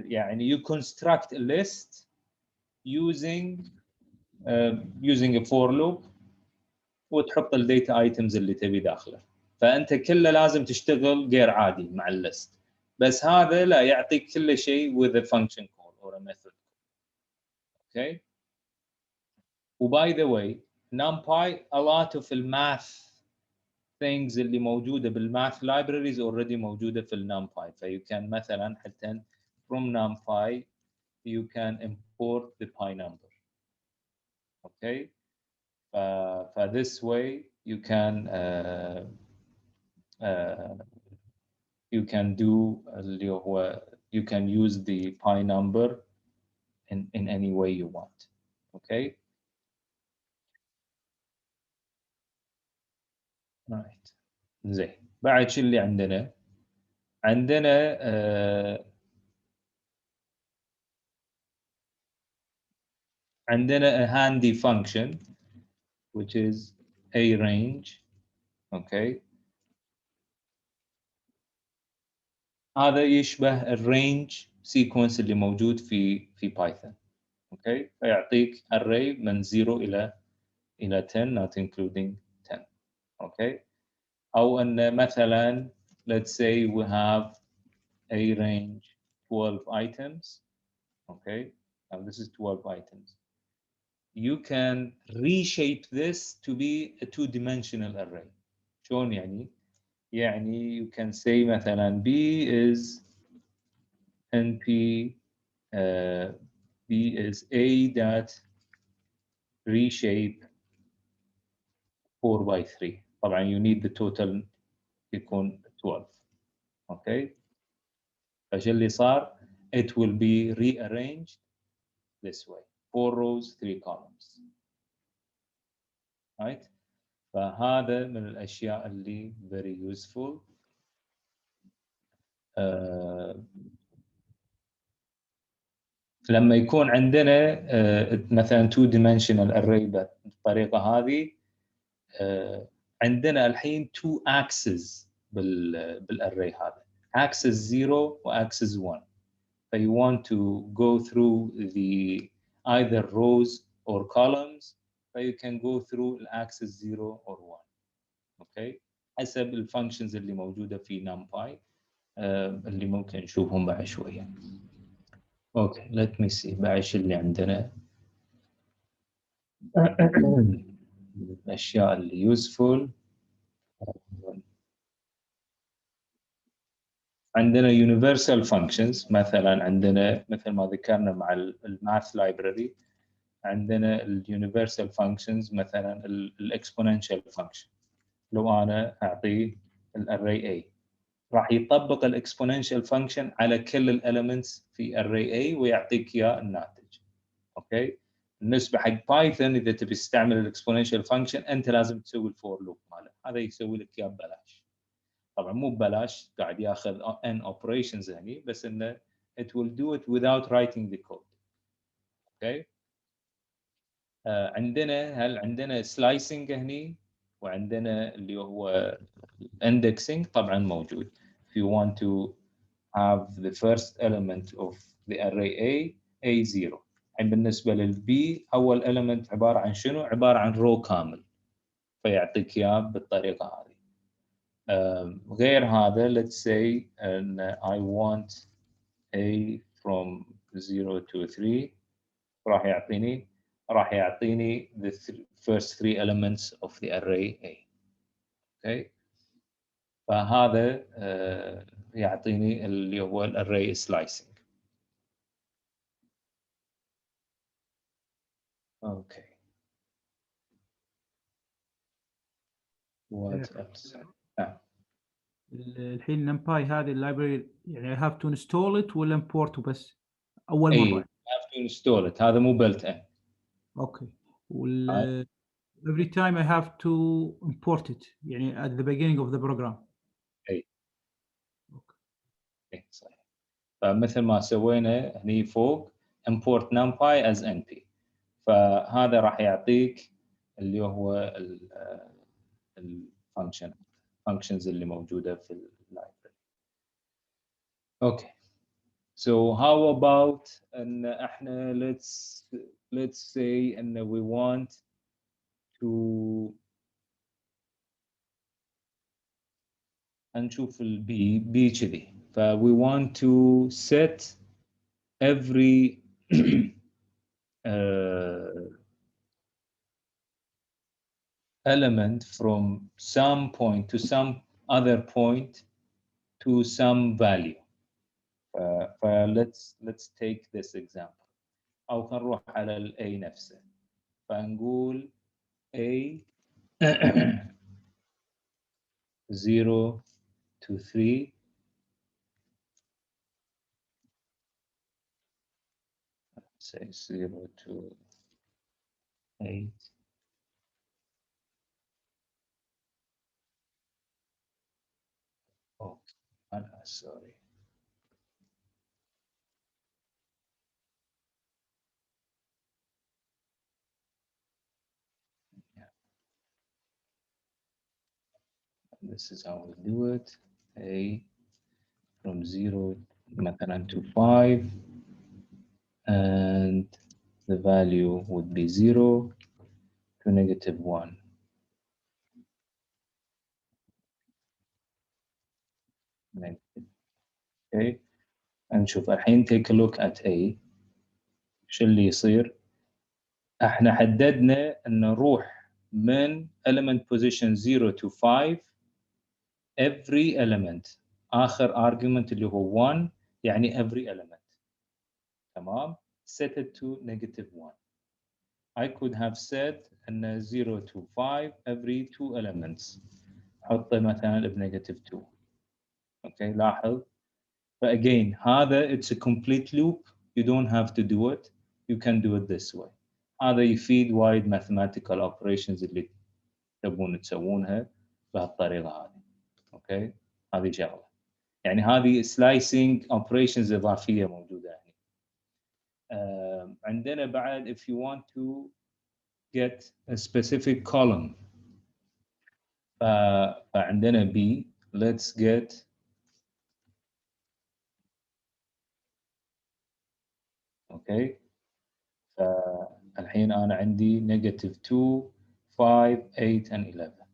يعني you construct a list using a for loop وتحط الداتا ايتمز اللي تبي داخله. فانت كله لازم تشتغل غير عادي مع الليست. بس هذا لا يعطيك كل شيء with a function call or a method. Okay. وباي ذا واي NumPy a lot of الماث things اللي موجوده بالماث libraries already موجوده في NumPy. فيو كان مثلا حتى from NumPy you can import the pi number. Okay. This way you can do you can use the pi number in any way you want. Okay. رايت. زين، بعد شو اللي عندنا؟ عندنا a handy function which is a range. اوكي، هذا يشبه الرينج سيكونس اللي موجود في بايثون. اوكي، فيعطيك array من 0 الى 10 not including 10. اوكي، او ان مثلا let's say we have a range 12 items. Okay, now this is 12 items. You can reshape this to be a two-dimensional array. شلون يعني؟ يعني you can say مثلا B is np B is a dot reshape 4 by 3. طبعا you need the total يكون 12. Okay, فش اللي صار؟ It will be rearranged this way. 4 rows 3 columns. Right? فهذا من الأشياء اللي very useful. لما يكون عندنا مثلا 2 dimensional array بالطريقة هذه، عندنا الحين 2 axes بالarray هذا، axis 0 و axis 1. So you want to go through the either rows or columns, but you can go through axis 0 or 1. Okay, حسب الفانكشنز اللي موجودة في NumPy اللي ممكن نشوفهم بعد شوية. Okay, let me see بعد شو اللي عندنا. الأشياء اللي useful. عندنا universal functions. مثلا عندنا مثل ما ذكرنا مع الماث لايبراري، عندنا universal functions مثلا exponential function. لو أنا أعطيه array A راح يطبق exponential function على كل elements في array A ويعطيك إياه الناتج. أوكي، بالنسبة حق بايثون إذا تبي تستعمل exponential function أنت لازم تسوي الفور لوب ماله، هذا يسوي لك إياه ببلاش. طبعا مو ببلاش، قاعد ياخذ n operations هني، بس انه it will do it without writing the code. اوكي، عندنا slicing هني، وعندنا اللي هو indexing طبعا موجود. If you want to have the first element of the array A0. الحين بالنسبة للB أول element عبارة عن شنو؟ عبارة عن row كامل، فيعطيك إياه بالطريقة هذه. غير هذا let's say I want A from 0 to 3 راح يعطيني the first 3 elements of the array A. okay, فهذا يعطيني اللي هو array slicing. okay, what else? الحين نمباي هذه اللايبرري يعني I have to install it ولا import بس أول مرة؟ have to install it. هذا مو built in. Okay. Every time I have to import it يعني at the beginning of the program. أي. okay. صحيح. فمثل ما سوينا هني فوق import numpy as np، فهذا راح يعطيك اللي هو functions اللي موجودة في اللايبرري. Okay, so how about ان احنا let's say ان we want to نشوف البي كذي، ف we want to set every element from some point to some other point to some value. let's take this example. أو نروح على ال A نفسه، فنقول A 0 to 3 say 0 to 8 سوري. This is how we do it. A from 0 مثلا to 5, and the value would be 0 to -1. Okay, نشوف الحين take a look at A. شو اللي يصير؟ احنا حددنا ان نروح من element position 0 to 5 every element. اخر argument اللي هو 1 يعني every element. تمام؟ set it to -1. I could have said ان 0 to 5 every 2 elements. حطه مثلا ب-2. اوكي، لاحظ. فاجين هذا it's a complete loop. You don't have to do it. You can do it this way. هذا يفيد وايد mathematical operations اللي تبون تسوونها بهالطريقه هذه. اوكي، هذه شغله. يعني هذه slicing operations اضافيه موجوده هنا. عندنا بعد if you want to get a specific column. فعندنا B. Let's get اوكي. فالحين انا عندي -2 5 8 and 11.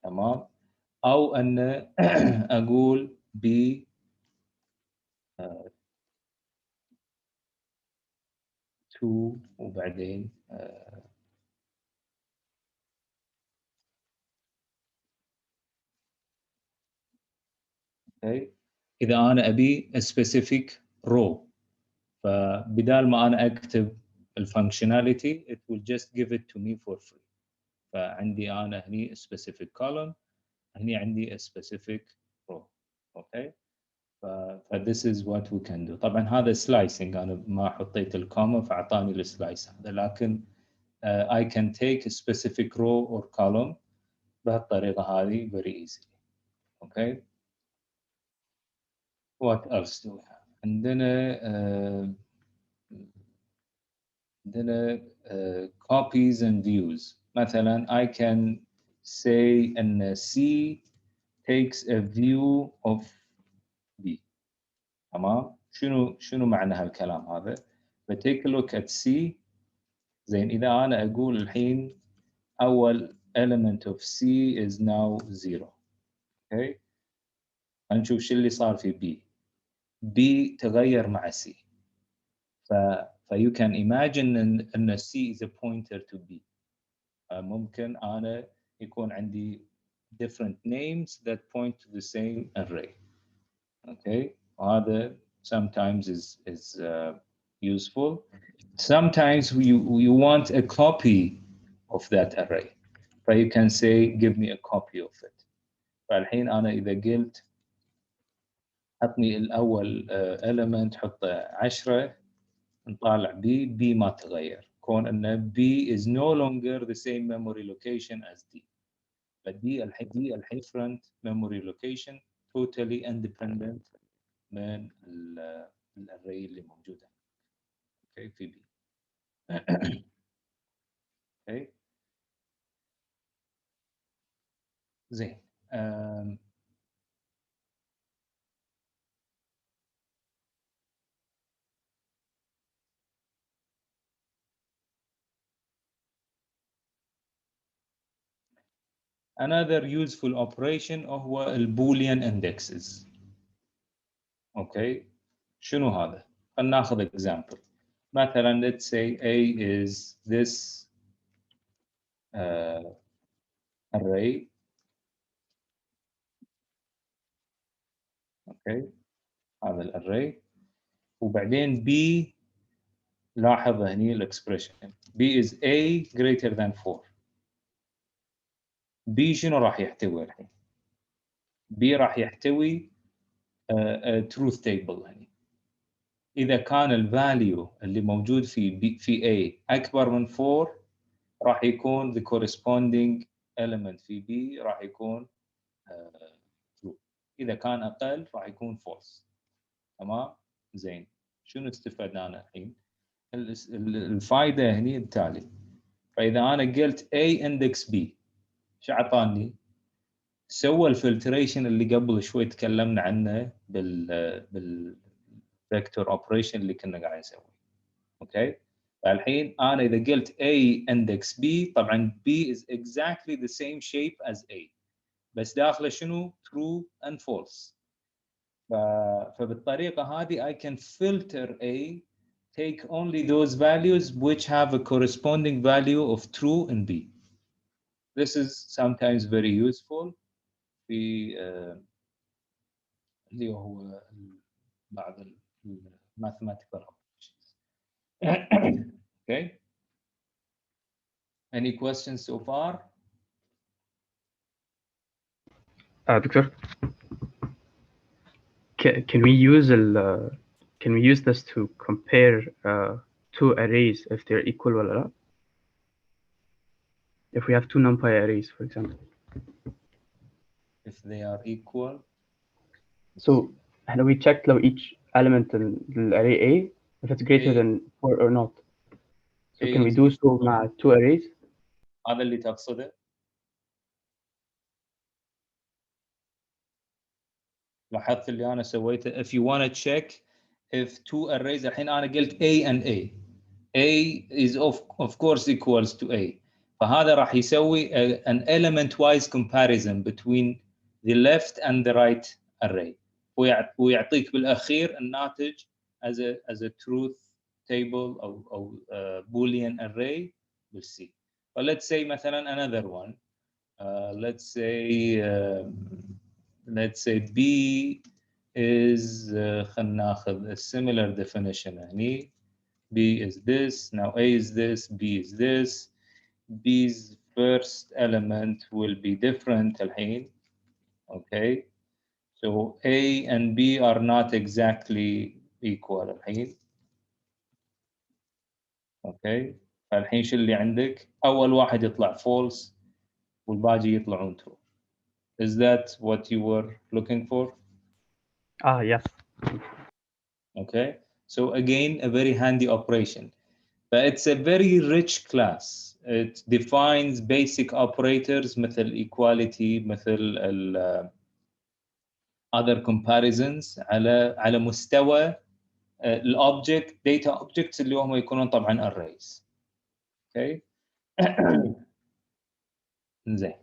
تمام. او ان اقول B two وبعدين okay. اذا انا ابي a specific row، فبدال ما انا اكتب الفانكشناليتي it will just give it to me for free. فعندي انا هني a specific column، هني عندي a specific row. اوكي، ف this is what we can do. طبعا هذا slicing، انا ما حطيت الكوما فاعطاني السلايس هذا، لكن I can take a specific row or column بهالطريقه هذه very easily. Okay. What else do we have? عندنا copies and views. مثلا I can say ان C takes a view of B. تمام. شنو معنى هالكلام هذا؟ take a look at C. زين، إذا أنا أقول الحين أول element of C is now 0. Okay. هنشوف شو اللي صار في B. B تغير مع C. you can imagine ان C is a pointer to B. ممكن أنا يكون عندي different names that point to the same array. Okay. هذا sometimes is useful. Sometimes you want a copy of that array. you can say give me a copy of it. فالحين أنا إذا قلت حطني الأول element حطه 10، نطالع B ما تغير، كون أن B is no longer the same memory location as D. but D الحين different memory location totally independent من الاري اللي موجوده. اوكي في B. اوكي زين. another useful operation هو البوليان indexes. اوكي، شنو هذا؟ خلينا ناخذ example. مثلا let's say A is this array. اوكي، هذا الاري، وبعدين B لاحظ هني الاكسبريشن B is A greater than 4. B شنو راح يحتوي الحين؟ B راح يحتوي truth table هني. إذا كان الفاليو اللي موجود في A أكبر من 4 راح يكون the corresponding element في B راح يكون true. اذا كان اقل راح يكون false. تمام. زين، شنو استفدنا انا الحين؟ الفائده هني التالي. فاذا انا قلت A index B شو اعطاني؟ سوى الفلتريشن اللي قبل شوي تكلمنا عنه بالفيكتور اوبريشن اللي كنا قاعدين نسويه. اوكي، فالحين انا اذا قلت A index B طبعا B is exactly the same shape as A بس داخله شنو؟ true and false. فبالطريقه هذه I can filter A, take only those values which have a corresponding value of true in B. This is sometimes very useful في اللي هو بعض mathematical operations. Okay. Any questions so far? دكتور, can we use this to compare two arrays if they're equal ولا لا? If we have two numpy arrays, for example. If they are equal. So how we check لو each element in the array A if it's greater than 4 or not. So can we do so مع two arrays? هذا اللي تقصده؟ لاحظت اللي أنا سويته. If you want to check if two arrays الحين أنا قلت A and A is of course equals to A. فهذا راح يسوي an element wise comparison between the left and the right array. ويعطيك بالأخير الناتج as a truth table أو boolean array بالC. But let's say مثلا another one. Let's say B is خلينا ناخذ a similar definition هني. B is this, now A is this, B is this. B's first element will be different الحين. Okay, so A and B are not exactly equal الحين. Okay, فالحين شو اللي عندك؟ أول واحد يطلع false والباقي يطلعون true. Is that what you were looking for? Yes. Okay, so again a very handy operation. But it's a very rich class. It defines basic operators مثل equality مثل other comparisons على مستوى الobject data objects اللي هم يكونون طبعا arrays. Okay. زين.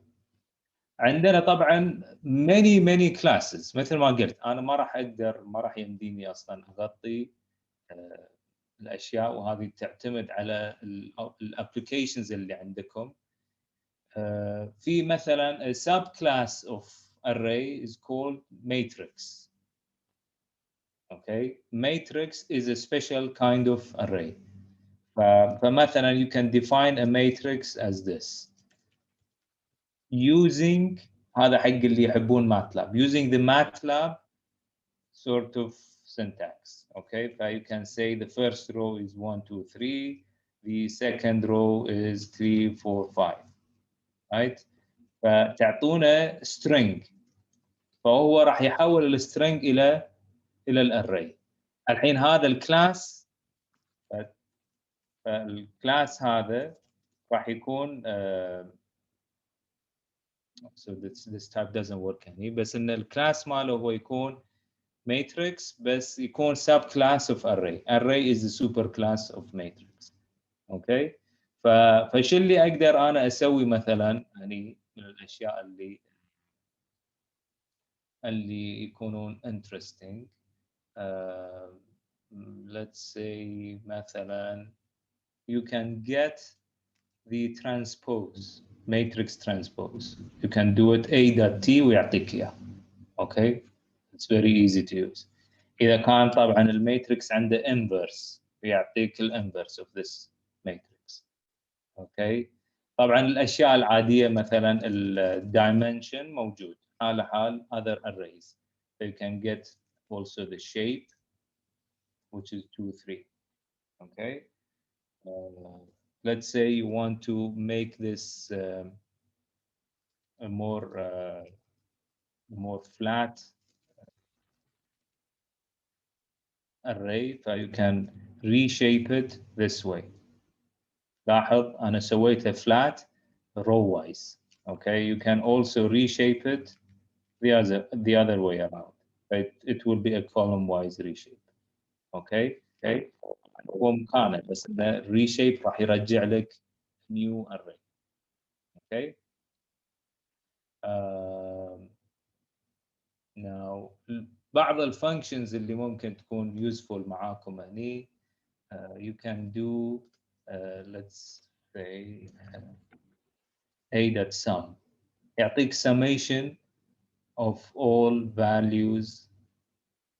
عندنا طبعا many classes. مثل ما قلت انا ما راح يمديني اصلا اغطي الاشياء وهذه تعتمد على الابلكيشنز اللي عندكم. في مثلا a subclass of array is called matrix. Okay, matrix is a special kind of array. فمثلا you can define a matrix as this using هذا حق اللي يحبون MATLAB, using the MATLAB sort of syntax. Okay, so you can say the first row is 1 2 3, the second row is 3 4 5, right? فتعطونه string فهو راح يحول السترنج الى الاري. الحين هذا الكلاس فالكلاس هذا راح يكون so this type doesn't work هني بس ان الكلاس ماله هو يكون matrix بس يكون sub class of array. Array is the super class of matrix. اوكي، فشو اللي اقدر انا اسوي مثلا يعني من الاشياء اللي يكونون interesting. Let's say مثلا you can get the transpose, matrix transpose. You can do it A.T ويعطيك إياه. Okay, it's very easy to use. إذا كان طبعا الماتريكس عنده inverse ويعطيك الانverse of this matrix. Okay, طبعا الأشياء العادية مثلا الdimension موجود على حال other arrays. So you can get also the shape which is 2 3. Okay. Let's say you want to make this a more flat array ف you can reshape it this way. لاحظ أنا سويته flat row wise. Okay, you can also reshape it the other way around. It will be a column wise reshape. Okay. هو مكانه بس إنه reshape راح يرجع لك new array. Okay. Now بعض الفانكشنز اللي ممكن تكون useful معاكم هني you can do let's say a.sum يعطيك summation of all values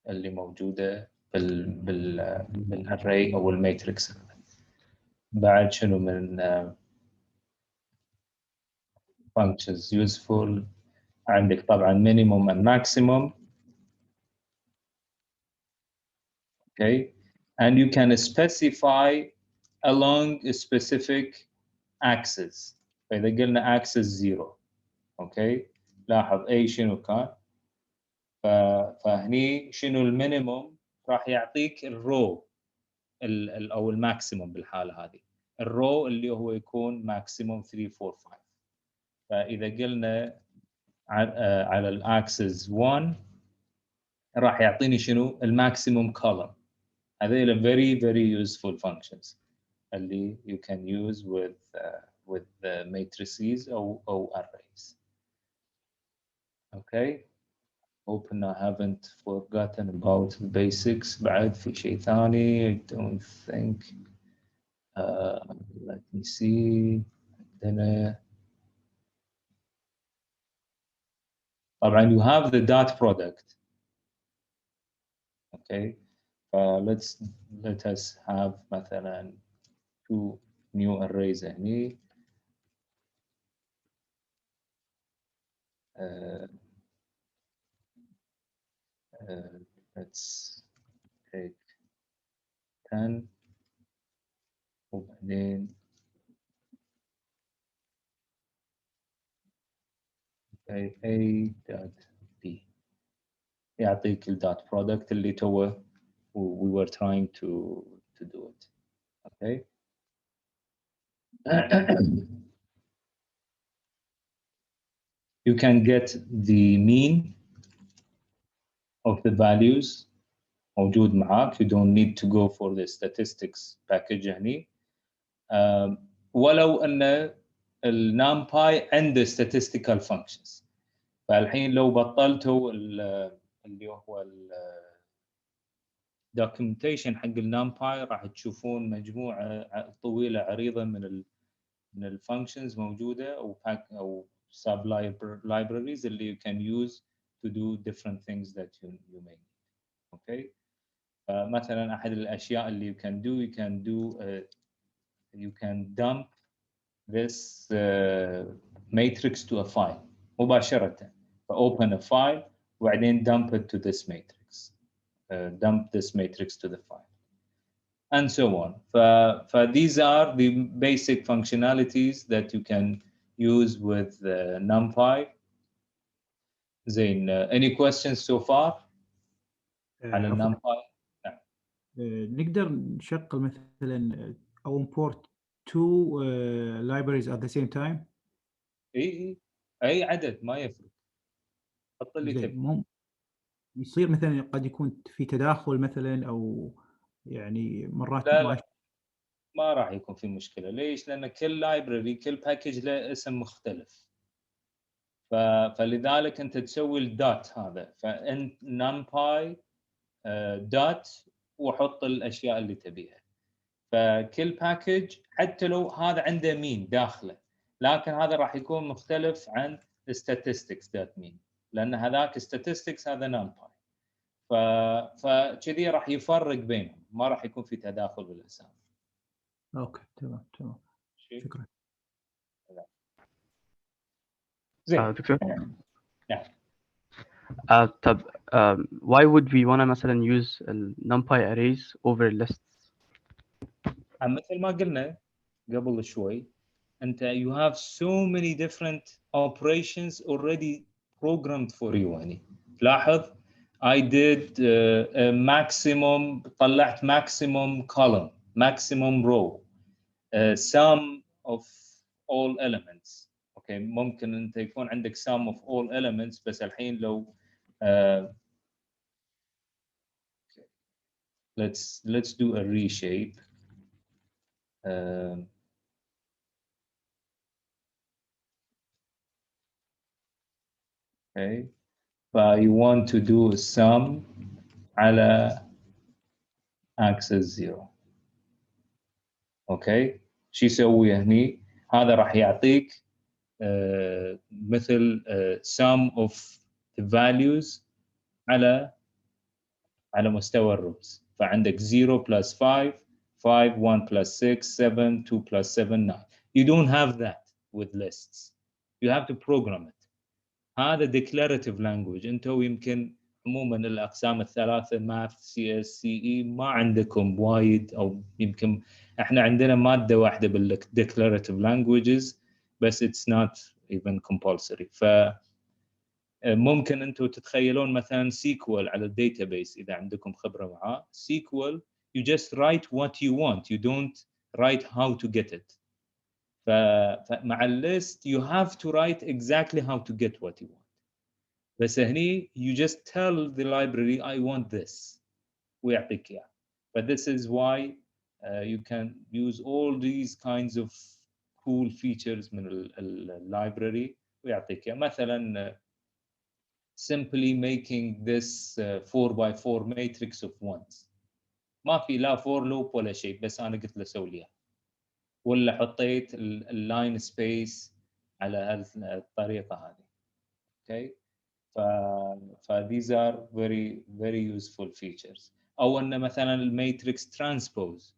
اللي موجودة بالarray أو الماتريكس. بعد شنو من functions useful عندك طبعا minimum and maximum. Okay, and you can specify along a specific axis. فإذا قلنا axis 0. Okay, لاحظ أي شنو كان فهني شنو المينيموم راح يعطيك الرو أو الماكسيموم بالحالة هذه. الرو اللي هو يكون ماكسيموم 3 4 5. فإذا قلنا على الأكسس 1 راح يعطيني شنو الماكسيموم كولوم. هذول very useful functions اللي you can use with matrices أو arrays. Okay. Hope I haven't forgotten about the basics. بعد في شيء ثاني I don't think. Let me see. طبعا you have the dot product. Okay. Let us have مثلا 2 new arrays هني. Let's take 10 وبعدين A dot B يعطيك الدات product اللي توه we were trying to do it. Okay. You can get the mean of the values موجود معاك. You don't need to go for the statistics package هني. ولو أن النمباي عنده statistical functions. فالحين لو بطلتوا اللي هو documentation حق النمباي راح تشوفون مجموعة طويلة عريضة من الfunctions موجودة أو sub libraries اللي you can use to do different things that you may need. Okay. مثلا أحد الأشياء اللي you can dump this matrix to a file مباشرة. Open a file وبعدين dump it to this matrix. Dump this matrix to the file. And so on. These are the basic functionalities that you can use with NumPy. زين, any questions so far على NumPy? نقدر نشغل مثلا أو import 2 libraries at the same time. أي عدد ما يفرق. حط اللي تبي. يصير مثلا قد يكون في تداخل مثلا أو يعني مرات لا ما راح يكون في مشكلة. ليش؟ لأن كل library كل package له اسم مختلف. فلذلك أنت تسوي الدات هذا. فأنت NumPy dot وحط الأشياء اللي تبيها. فكل باكج حتى لو هذا عنده مين داخله لكن هذا راح يكون مختلف عن statistics.mean لأن هذاك statistics هذا NumPy. فكذي راح يفرق بينهم ما راح يكون في تداخل بالأسامي. أوكي تمام شكرا. زين دكتور. نعم. طب why would we wanna مثلا use NumPy arrays over lists؟ مثل ما قلنا قبل شوي أنت you have so many different operations already programmed for you. يعني لاحظ I did a maximum, طلعت maximum column, maximum row, sum of all elements. Okay, ممكن أنت يكون عندك sum of all elements بس الحين لو let's do a reshape. Okay, but you want to do a sum على axis 0. Okay, شو يسوي هني؟ هذا راح يعطيك مثل sum of the values على مستوى الروز. فعندك 0 plus 5, 5, 1 plus 6, 7, 2 plus 7, 9. You don't have that with lists. You have to program it. هذا declarative language. انتوا يمكن عموما الاقسام الثلاثه math CS CE ما عندكم وايد، او يمكن احنا عندنا ماده واحده بالdeclarative languages بس it's not even compulsory. ف ممكن انتم تتخيلون مثلا سيكوال على الداتابيس اذا عندكم خبره معاه. سيكوال you just write what you want, you don't write how to get it. فمع الليست you have to write exactly how to get what you want. بس هني you just tell the library I want this ويعطيك اياه. But this is why you can use all these kinds of cool features من اللايبرري ويعطيك اياه. مثلا simply making this 4x4 matrix of ones. ما في لا for loop ولا شيء، بس انا قلت له سوي لي. ولا حطيت اللاين سبيس على الطريقه هذه. Okay. these are very useful features. او ان مثلا الماتريكس ترانسبوز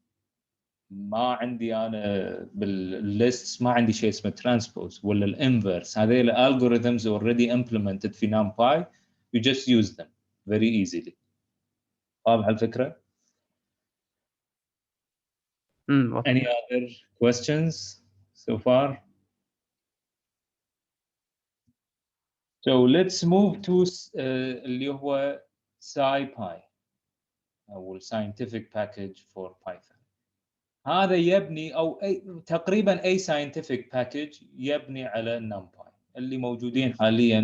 ما عندي انا بالليست، ما عندي شيء اسمه ترانسبوز ولا الانفرس. هذول algorithms already implemented في NumPy. you just use them very easily. واضحه الفكره؟ Any other questions so far? So let's move to اللي هو SciPy أو scientific package for Python. هذا يبني أو تقريبا أي scientific package يبني على NumPy اللي موجودين حاليا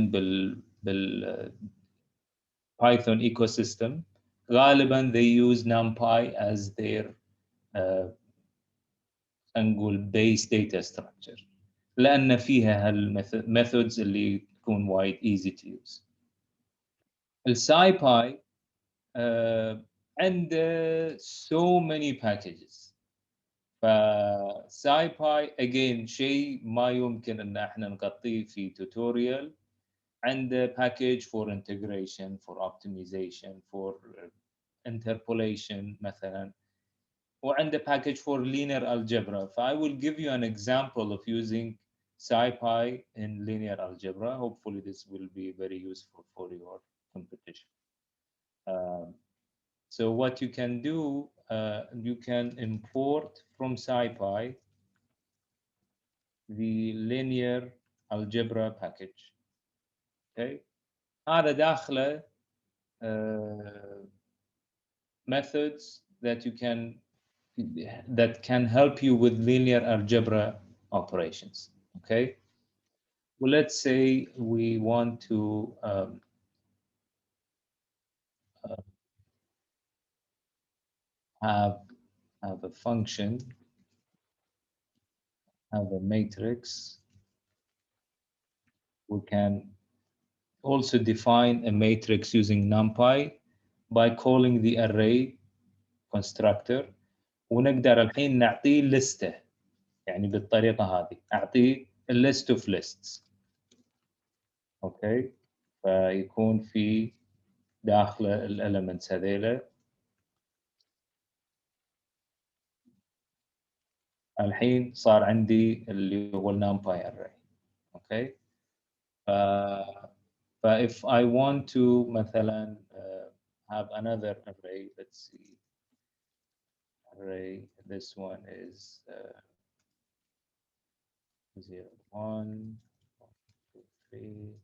بال Python ecosystem. غالبا they use NumPy as their نقول base data structure لأن فيها هالmethods اللي تكون وايد easy to use. الSciPy عنده so many packages. فSciPy again شيء ما يمكن ان احنا نغطيه في tutorial. عنده package for integration, for optimization, for interpolation مثلا. وعنده package for linear algebra. I will give you an example of using SciPy in linear algebra. Hopefully this will be very useful for your competition. So what you can do, you can import from SciPy the linear algebra package. Okay, هذا داخله methods that can help you with linear algebra operations. Okay, well, let's say we want to have a function, have a matrix. We can also define a matrix using NumPy by calling the array constructor. ونقدر الحين نعطيه لستة، يعني بالطريقة هذه أعطيه a list of lists. اوكي، فيكون في داخله الاليمنتس هذيلا. الحين صار عندي اللي هو النمباي array. اوكي، if I want to مثلا have another array, let's see, array, this one is 0, 1, 2, 3.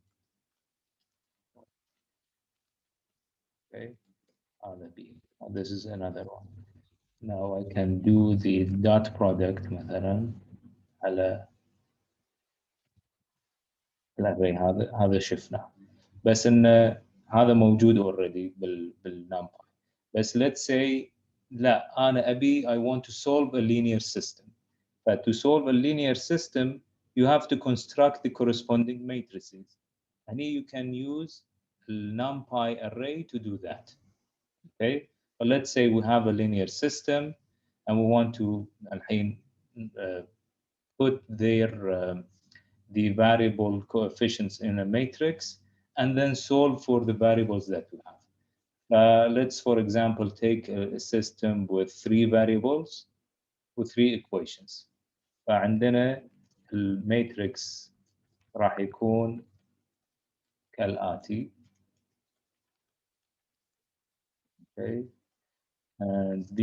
هذا B. This is another one. Now I can do the dot product مثلا على الاري. هذا شفناه، بس ان هذا موجود already بالنمبر. بس let's say لا، انا ابي I want to solve a linear system. But to solve a linear system you have to construct the corresponding matrices, and here you can use the NumPy array to do that. Okay, but let's say we have a linear system and we want to الحين put their the variable coefficients in a matrix and then solve for the variables that we have. Let's, for example, take a system with 3 variables with 3 equations. فعندنا الماتريكس راح يكون كالآتي. Okay. And B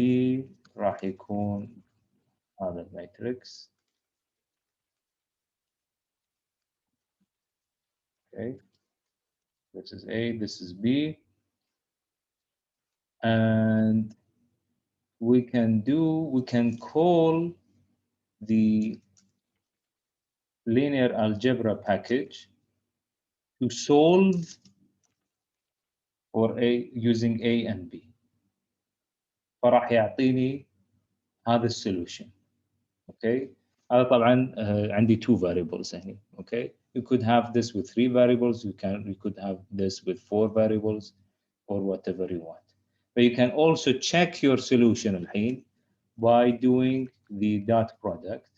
راح يكون هذا الماتريكس. Okay. This is A, this is B. And we can call the linear algebra package to solve for A using A and B. فراح يعطيني هذا السولوشن. Okay. هذا طبعا عندي 2 variables هنا. Okay. You could have this with 3 variables. You could have this with 4 variables, or whatever you want. But you can also check your solution الحين by doing the dot product.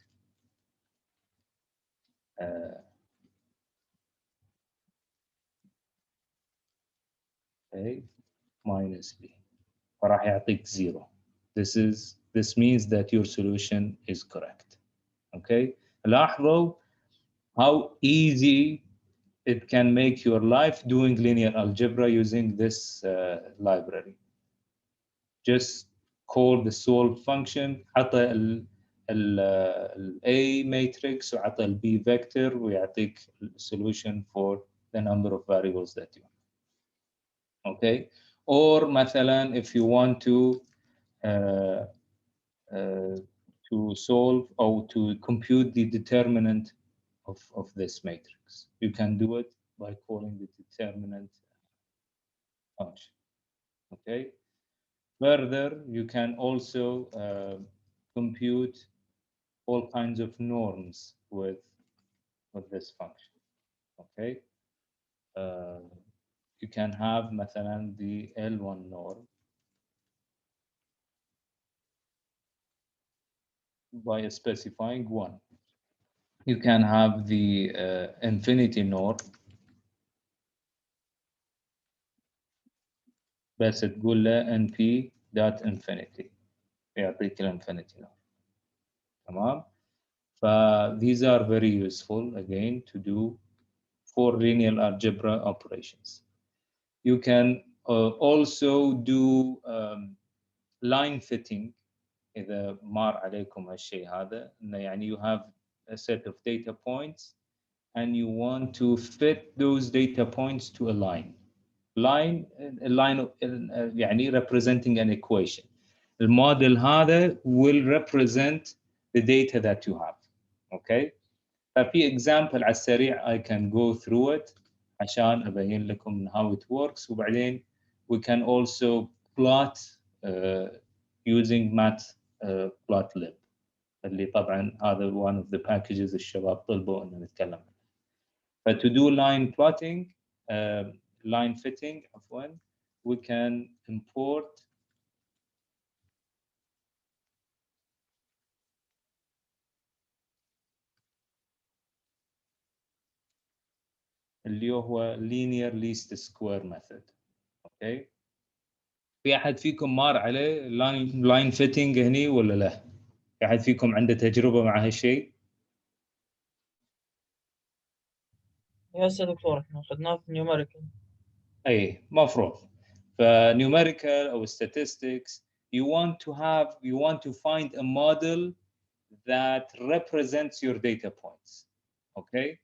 Okay, minus B. فراح يعطيك 0. This means that your solution is correct. Okay. لاحظوا how easy it can make your life doing linear algebra using this library. Just call the solve function. عطى ال A matrix وعطى ال B vector ويعطيك solution for the number of variables that you have. Okay. Or مثلا if you want to solve or to compute the determinant of this matrix, you can do it by calling the determinant function. Okay. Further, you can also compute all kinds of norms with this function. Okay. You can have مثلا the L1 norm by specifying 1. You can have the infinity norm بس تقول له np dot infinity يعطيك الانفينيتي norm. تمام. These are very useful again to do for linear algebra operations. You can also do line fitting. إذا مار عليكم هالشيء هذا إنه يعني you have a set of data points and you want to fit those data points to a line. line يعني representing an equation. الموديل هذا will represent the data that you have. Okay. ففي example على السريع I can go through it عشان أبين لكم how it works. وبعدين we can also plot using matplotlib اللي طبعا هذا one of the packages الشباب طلبوا إنه نتكلم عنه. But to do line plotting, line fitting عفوا, we can import اللي هو linear least square method. Okay. في أحد فيكم مار عليه line fitting هني ولا لا؟ في أحد فيكم عنده تجربة مع هالشيء؟ يس يا دكتور احنا اخذناه في نيوميريكال. أي مفروض. فنيوميريكال أو statistics you want to find a model that represents your data points. Okay.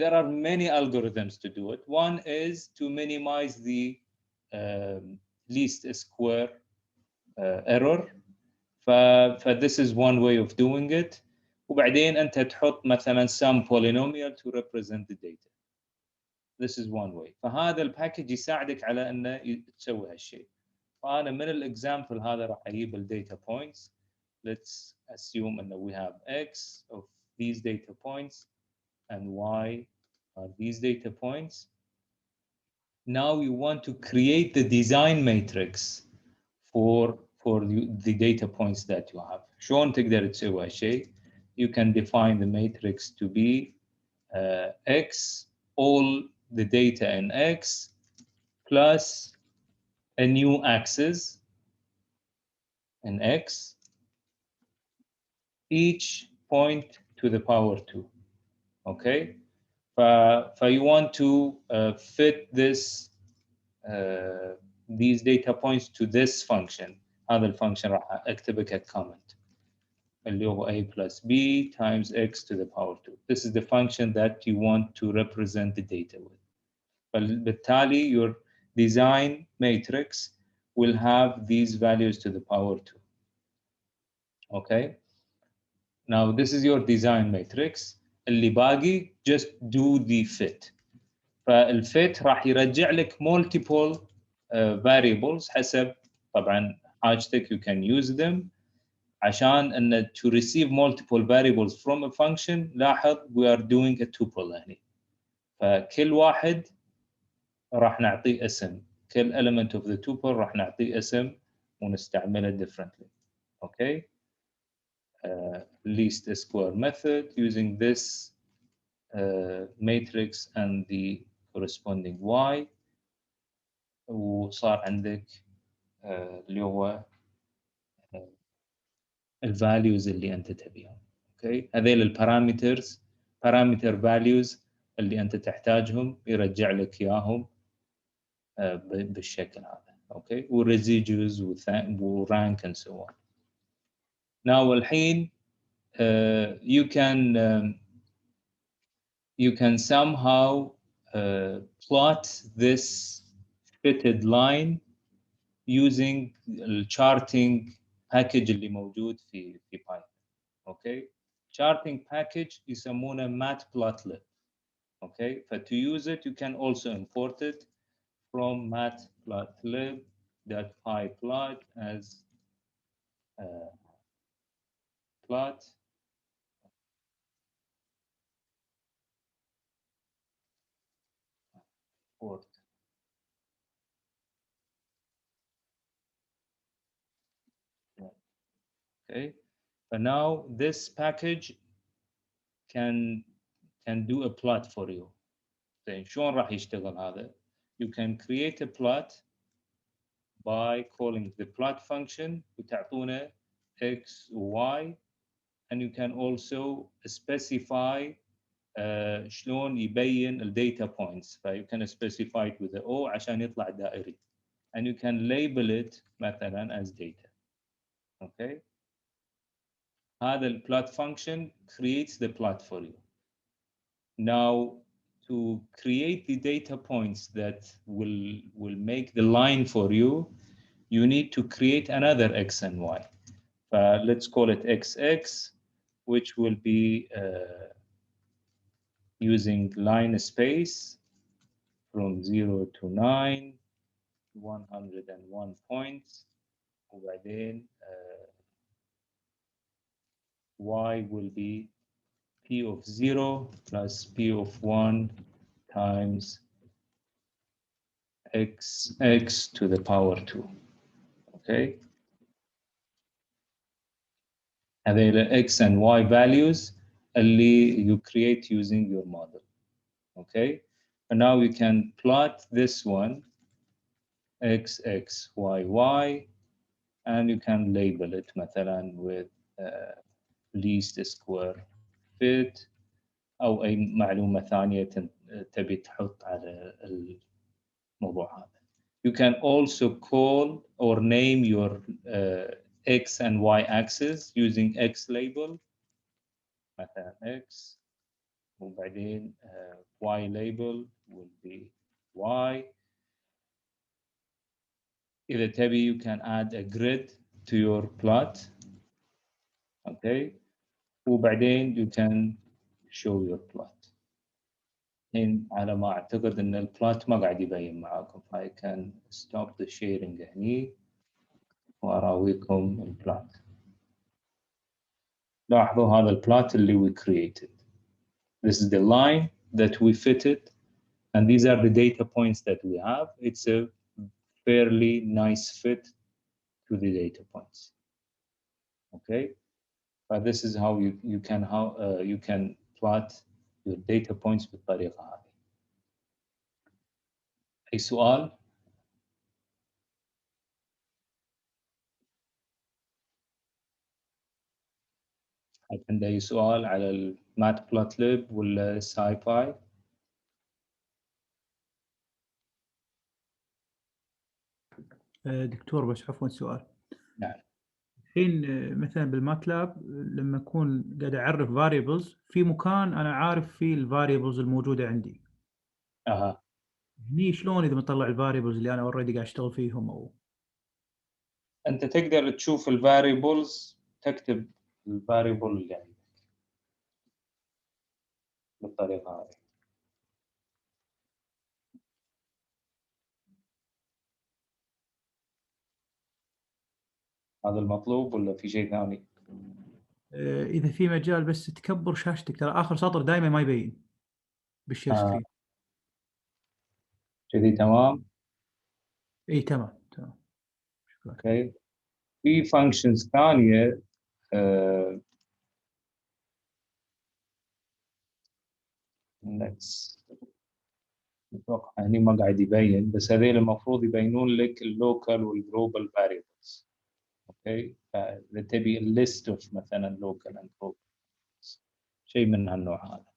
There are many algorithms to do it. One is to minimize the least square error. this is one way of doing it. وبعدين أنت تحط مثلا some polynomial to represent the data. This is one way. فهذا الباكج يساعدك على أنه تسوي هالشيء. فأنا من الإكزامبل هذا راح أجيب الداتا points. Let's assume that we have X of these data points and Y are these data points. Now you want to create the design matrix for the data points that you have. شلون تقدر تسوي هالشيء؟ You can define the matrix to be X, all the data in X, plus a new axis in X, each point to the power 2. Okay? So you want to fit this these data points to this function. هذا الفانكشن راح اكتبه كcomment اللي هو a plus b times x to the power 2. This is the function that you want to represent the data with. فبالتالي your design matrix will have these values to the power 2. Okay? Now this is your design matrix. اللي باقي just do the fit. فالfit راح يرجع لك multiple variables حسب طبعا حاجتك. You can use them عشان ان to receive multiple variables from a function. لاحظ we are doing a tuple هنا. فكل واحد راح نعطيه اسم. كل element of the tuple راح نعطيه اسم ونستعمله differently. Okay? Least square method using this matrix and the corresponding y. وصار عندك اللي هو الفاليوز اللي انت تبيهم. اوكي هذيل البارامترز parameter values اللي انت تحتاجهم يرجع لك اياهم بالشكل هذا. اوكي والريزيديوز وrank and so on. now الحين you can somehow plot this fitted line using the charting package اللي موجود في بايثون. اوكي charting package يسمونه matplotlib. okay to use it you can also import it from matplotlib.pyplot as plot. Okay, but now this package can do a plot for you. زين شلون راح يشتغل هذا؟ You can create a plot by calling the plot function وتعطونه x y, and you can also specify شلون يبين ال data points. You can specify it with the O عشان يطلع دائري, and you can label it مثلا as data. Okay. هذا ال plot function creates the plot for you. Now to create the data points that will make the line for you, you need to create another x and y. Let's call it xx, which will be using line space from 0 to 9, 101 points. وبعدين y will be p of 0 plus p of 1 times x to the power 2. Okay. هذه x and y values اللي you create using your model. Okay. And now we can plot this one x, y, y, and you can label it مثلا with least square fit أو أي معلومة ثانية تبي تحط على الموضوع هذا. You can also call or name your x and y axis using x label مثلا x, وبعدين y label will be y, إذا تبي you can add a grid to your plot. Okay. وبعدين you can show your plot. الحين على ما أعتقد إن البلات ما قاعد يبين معاكم. I can stop the sharing هني وأراويكم البلات. لاحظوا هذا البلات اللي we created. This is the line that we fitted, and these are the data points that we have. It's a fairly nice fit to the data points. Okay, but this is how you can plot your data points بالطريقة هذه. أي سؤال؟ حد عنده أي سؤال على الماتبلوتلib ولا ساي باي؟ دكتور بس عفوا سؤال. نعم. الحين مثلا بالماتلاب لما اكون قاعد اعرف variables في مكان انا عارف فيه الفاريبلز الموجوده عندي. اها. هني شلون اذا بطلع الفاريبلز اللي انا اوريدي قاعد اشتغل فيهم؟ او انت تقدر تشوف الفاريبلز، تكتب الفاريبل اللي عندك بالطريقه هذه. هذا المطلوب ولا في شيء ثاني؟ اذا في مجال بس تكبر شاشتك، ترى اخر سطر دائما ما يبين بالشير سكرين. كذي تمام؟ اي تمام تمام. شكرا. اوكي. في فانكشنز ثانيه اتوقع هني ما قاعد يبين، بس هذول المفروض يبينون لك اللوكال والجلوبال فاريبلز. اوكي، فاذا تبي الليست اوف مثلا لوكال اند جلوبال شيء من هالنوع هذا.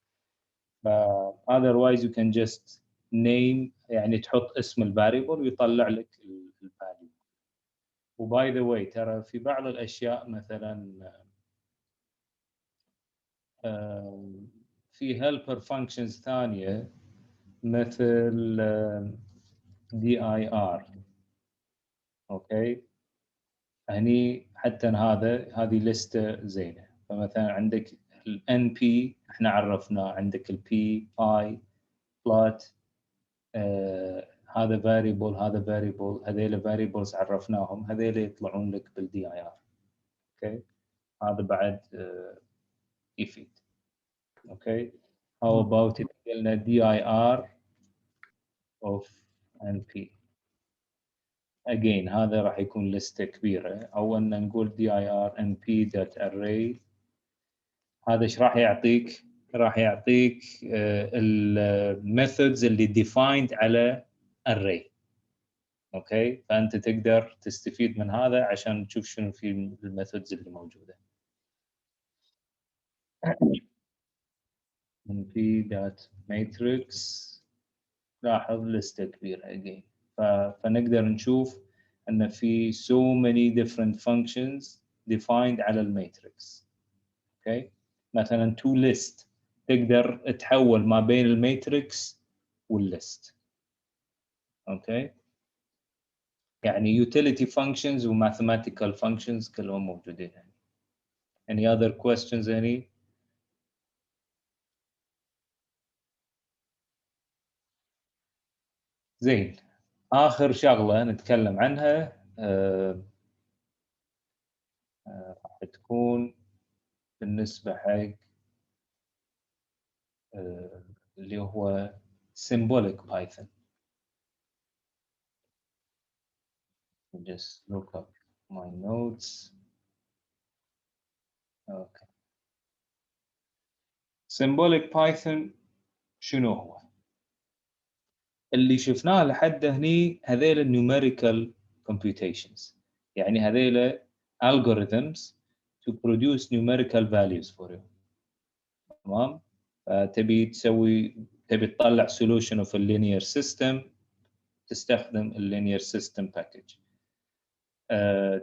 otherwise you can just name، يعني تحط اسم الفاريبل ويطلع لك الفاليو. وباي ذا واي ترى في بعض الاشياء مثلا في helper functions ثانيه مثل dir. اوكي، هني حتى هذه لسته زينه. فمثلا عندك ال np احنا عرفناه، عندك ال p pi plot، هذا variable هذا variable، هذيل variables عرفناهم، هذيل يطلعون لك بالدي اي ار. اوكي، هذا بعد يفيد. اوكي، how about if قلنا dir of np again، هذا راح يكون لستة كبيرة. او ان نقول dir np.array، هذا ايش راح يعطيك؟ راح يعطيك الميثودز اللي defined على array. اوكي، فانت تقدر تستفيد من هذا عشان تشوف شنو في الميثودز اللي موجوده. في دات ماتريكس، لاحظ لسته كبيره again. فنقدر نشوف ان في so many different functions defined على الماتريكس. اوكي، مثلا to list تقدر تحول ما بين الماتريكس والليست. اوكي، يعني utility functions و mathematical functions كلهم موجودين هنا. Any other questions any؟ زين، آخر شغلة نتكلم عنها راح تكون بالنسبة حق اللي هو symbolic Python. Just look up my notes. Okay. Symbolic Python شنو هو؟ اللي شفناه لحد هني هذيل numerical computations، يعني هذيل algorithms to produce numerical values for you. تمام؟ تبي تطلع solution of a linear system، تستخدم linear system package.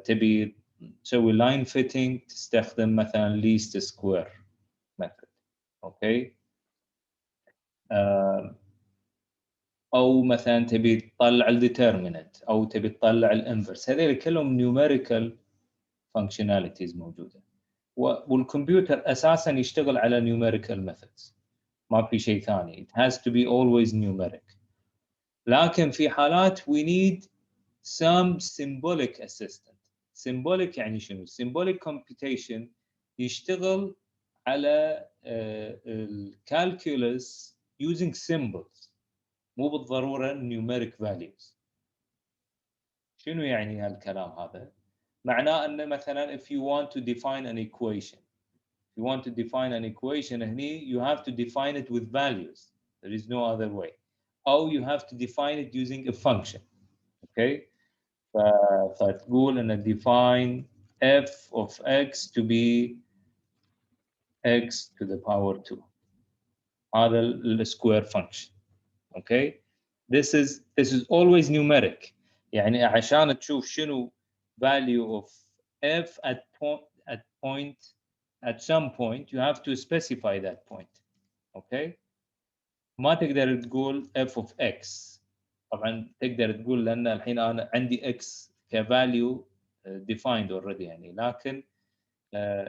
تبي تسوي line fitting، تستخدم مثلا least square method. اوكي، او مثلا تبي تطلع الديترميننت او تبي تطلع الانفرس، هذول كلهم نيوميريكال فانكشناليتيز موجوده. والكمبيوتر اساسا يشتغل على نيوميريكال ميثودز، ما في شيء ثاني. it has to be always numeric. لكن في حالات we need some symbolic assistant. symbolic يعني شنو؟ symbolic computation يشتغل على الكالكولس using symbols، مو بالضرورة numeric values. شنو يعني هالكلام هذا؟ معناه أن مثلا if you want to define an equation, هني you have to define it with values. There is no other way. أو you have to define it using a function. Okay? فتقول أن define f of x to be x to the power 2. هذا السكوير function. Okay? This is always numeric. يعني عشان تشوف شنو value of f at some point you have to specify that point. Okay? ما تقدر تقول f of x. طبعا تقدر تقول لأن الحين أنا عندي x كvalue defined already يعني، لكن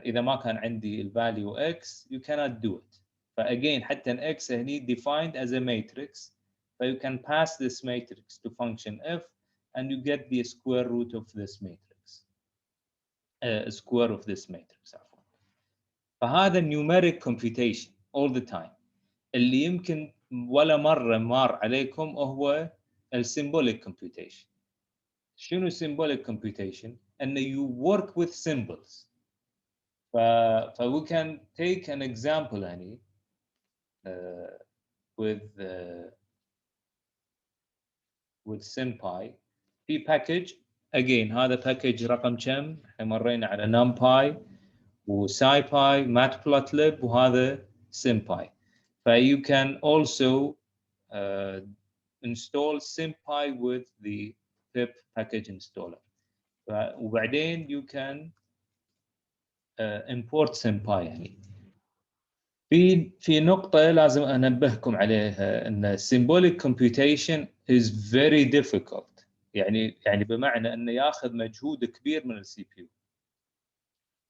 إذا ما كان عندي الvalue x you cannot do it. فagain حتى x هني defined as a matrix. So you can pass this matrix to function f and you get the square root of this matrix. Square of this matrix. فهذا numeric computation all the time. اللي يمكن ولا مرة مار عليكم هو symbolic computation. شنو symbolic computation؟ أن you work with symbols. we can take an example يعني with SymPy. في package again هذا package رقم كم؟ احنا مرينا على NumPy وSciPy Matplotlib وهذا SymPy. You can also install SymPy with the pip package installer. وبعدين you can import SymPy يعني. في نقطة لازم أنبهكم عليها أن symbolic computation is very difficult. يعني بمعنى أنه يأخذ مجهود كبير من CPU.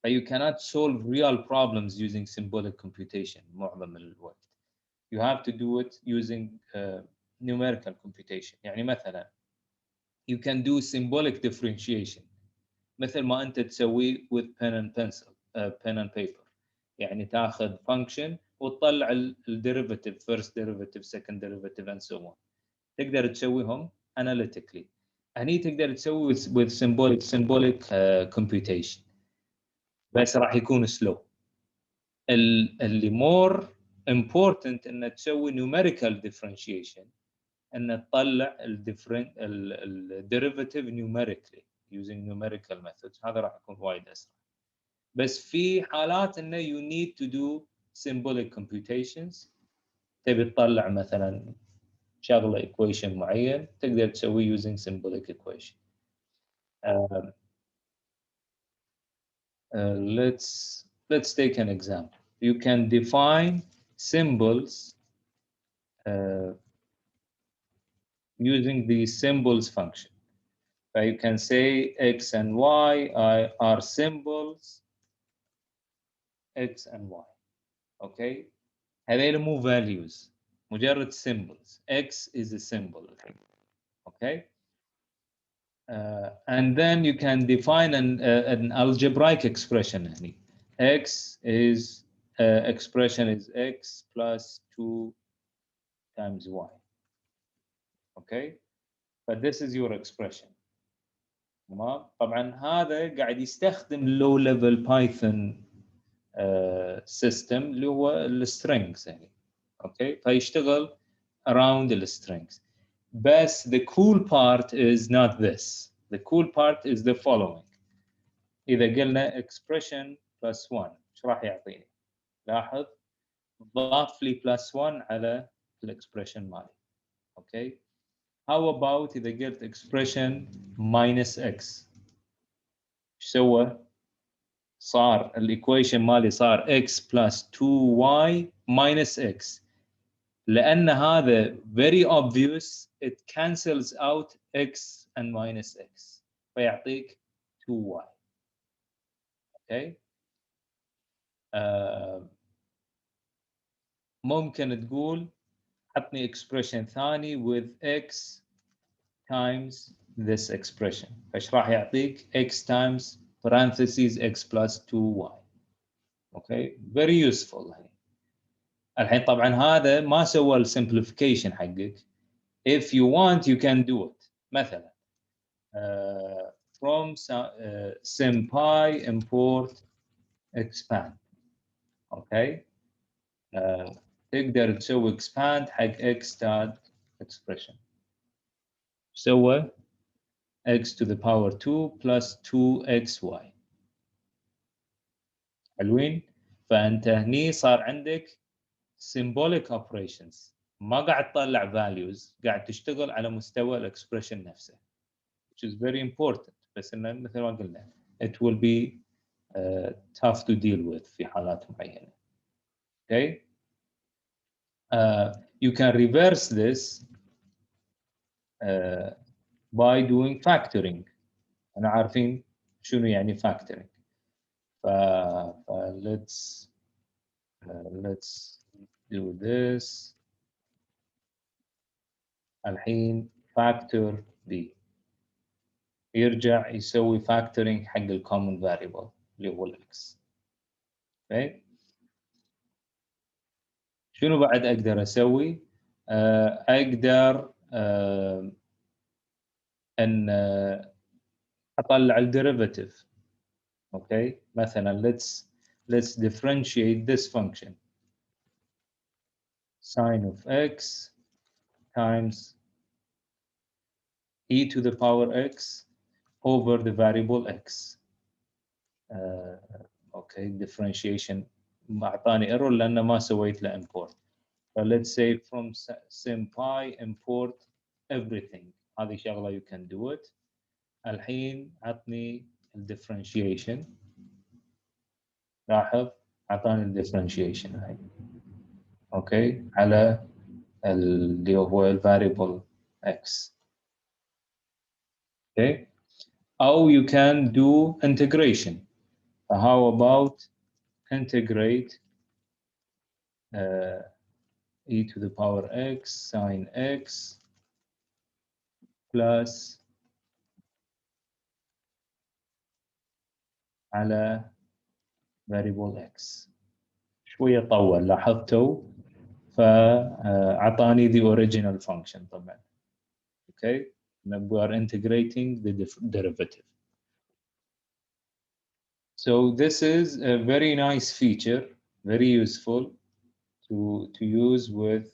You cannot solve real problems using symbolic computation معظم الوقت. You have to do it using numerical computation. يعني مثلا you can do symbolic differentiation مثل ما أنت تسوي with pen and pencil, pen and paper. يعني تاخذ function وتطلع الديريفاتيف first derivative second derivative and so on. تقدر تسويهم analytically. هني تقدر تسوي with symbolic computation. بس راح يكون slow. اللي more important إنه تسوي numerical differentiation، إنه تطلع الديريفاتيف numerically using numerical methods. هذا راح يكون وايد أسرع. بس في حالات إنه you need to do symbolic computations. تبي تطلع مثلا شغلة equation معين تقدر تسويه using symbolic equation. Let's take an example. You can define symbols using the symbols function. So you can say x and y are symbols x and y. Okay? هذول مو values, مجرد symbols. X is a symbol. Okay? And then you can define an algebraic expression. X is expression is x plus 2 times y. Okay? But this is your expression. تمام؟ طبعا هذا قاعد يستخدم low level Python system اللي هو السترينجز يعني. اوكي فيشتغل around the strings. بس the cool part is not this. The cool part is the following. إذا قلنا expression plus 1 ايش راح يعطيني؟ لاحظ ضاف لي plus 1 على الإكسبريشن مالي. اوكي how about إذا قلت expression minus x؟ ايش سوى؟ صار الإيكويشن مالي صار x plus 2y minus x. لأن هذا very obvious it cancels out x and minus x فيعطيك 2y. اوكي ممكن تقول حطني expression ثاني with x times this expression، فايش راح يعطيك x times parentheses x plus 2y. اوكي very useful. الحين طبعا هذا ما سوى السمبليفيكيشن حقك. if you want you can do it. مثلا from SymPy import expand. اوكي تقدر تسوي expand حق x dot expression. سوى x to the power 2 plus 2xy. حلوين؟ فأنت هني صار عندك symbolic operations، ما قاعد تطلع values، قاعد تشتغل على مستوى الاكسبريشن نفسه، which is very important. بس إنه مثل ما قلنا it will be tough to deal with في حالات معينة. Okay. You can reverse this by doing factoring. أنا عارفين شنو يعني factoring. let's do this. الحين factor b يرجع يسوي factoring حق ال common variable اللي هو x. okay. شنو بعد أقدر أسوي؟ أقدر أن أطلع الديريفاتيف. okay. مثلا let's differentiate this function sine of x times e to the power x over the variable x. okay. differentiation أعطاني error لأنه ما سويت له import. let's say from SymPy import everything. هذه شغلة you can do it. الحين عطني differentiation. لاحظ عطاني differentiation هاي. اوكي على اللي هو variable x. okay. أو you can do integration. how about integrate e to the power x sine x plus على variable x. شوية طول لاحظتوا، فأعطاني the original function طبعا. okay. we are integrating the derivative. so this is a very nice feature, very useful to use with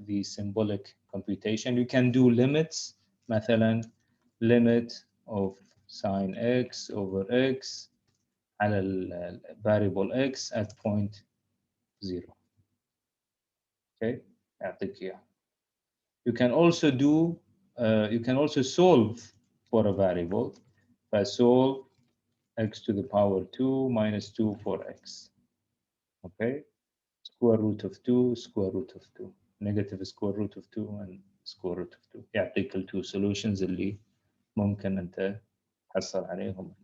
the symbolic computation. You can do limits. مثلا limit of sine x over x على variable x at point 0. okay. يعطيك إياه. You can also do you can also solve for a variable. solve x to the power 2 minus 2 for x. okay. square root of 2 square root of 2 negative square root of 2 and square root of 2 يعطيك ال two solutions اللي ممكن أنت تحصل عليهم.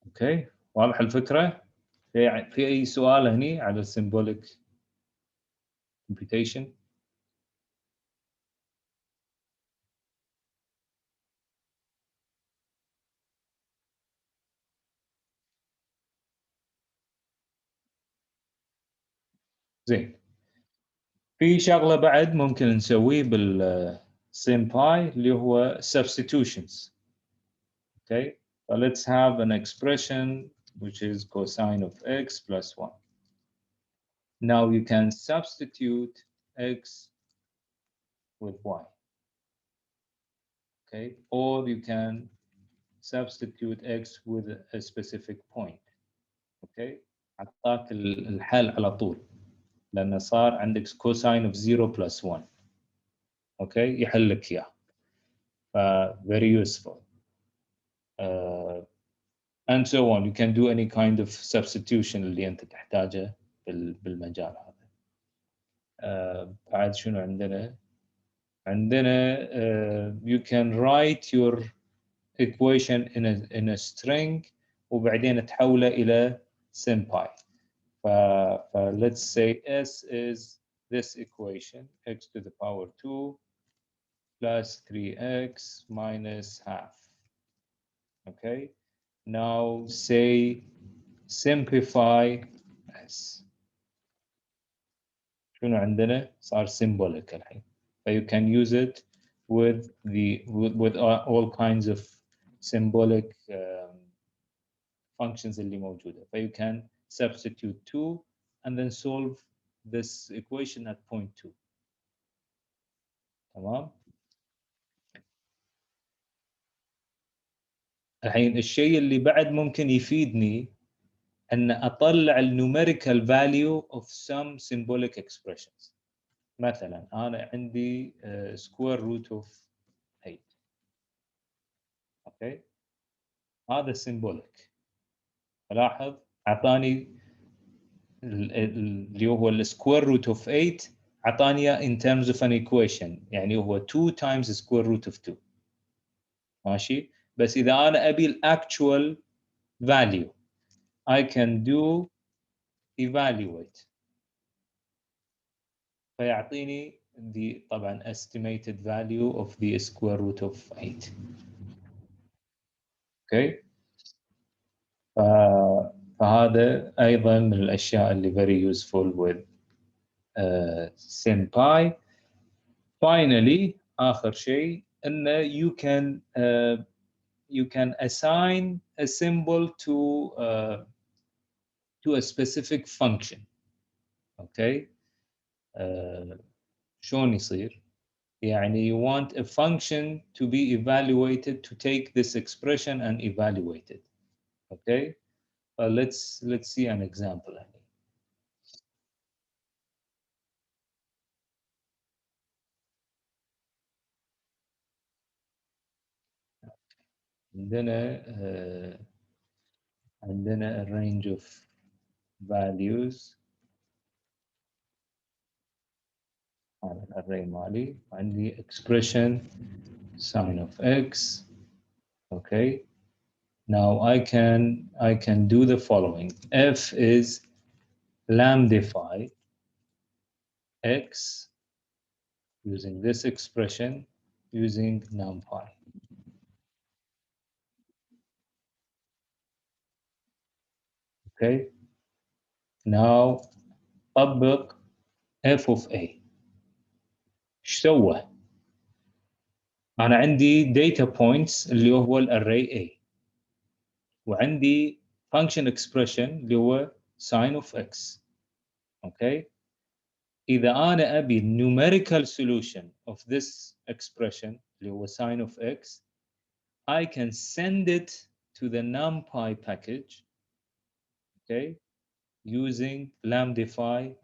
اوكي واضح الفكرة؟ في أي سؤال هني على السيمبوليك computation؟ زين. في شغلة بعد ممكن نسويه بالسيمباي اللي هو substitutions. okay. so let's have an expression which is cosine of x plus 1. now you can substitute x with y. okay. or you can substitute x with a specific point. okay. أعطاك الحل على طول لأنه صار عندك cosine of 0 plus 1. okay. يحل لك إياه. very useful. And so on. You can do any kind of substitution اللي أنت تحتاجه بالمجال هذا. بعد شنو عندنا؟ عندنا you can write your equation in a string وبعدين تحوله إلى SymPy. let's say S is this equation, x to the power 2 plus 3x minus half. Okay, now say simplify S. شنو عندنا؟ صار symbolic الحين. You can use it with all kinds of symbolic functions اللي موجودة. You can substitute 2 and then solve this equation at point 2. تمام؟ الحين الشيء اللي بعد ممكن يفيدني أن أطلع numerical value of some symbolic expressions. مثلا أنا عندي square root of 8. أوكي؟ هذا symbolic. لاحظ أعطاني اللي هو square root of 8 أعطاني in terms of an equation، يعني هو 2 times square root of 2. ماشي؟ بس إذا أنا أبي actual value I can do evaluate فيعطيني طبعا estimated value of the square root of 8. اوكي، فهذا ايضا من الاشياء اللي very useful with SymPy. Finally اخر شيء انه you can assign a symbol to a specific function. اوكي، شلون يصير؟ يعني you want a function to be evaluated to take this expression and evaluate it. Okay, let's see an example. عندنا a range of values. هذا الارray مالي، عندي expression sin of x. Okay, now I can do the following. F is lambdify x using this expression using numpy. Okay, now طبق f of a. ايش سوى؟ أنا عندي data points اللي هو الارray A، وعندي function expression اللي هو sin of x. Okay، إذا أنا أبي numerical solution of this expression اللي هو sin of x, I can send it to the numpy package. Okay, using lambdify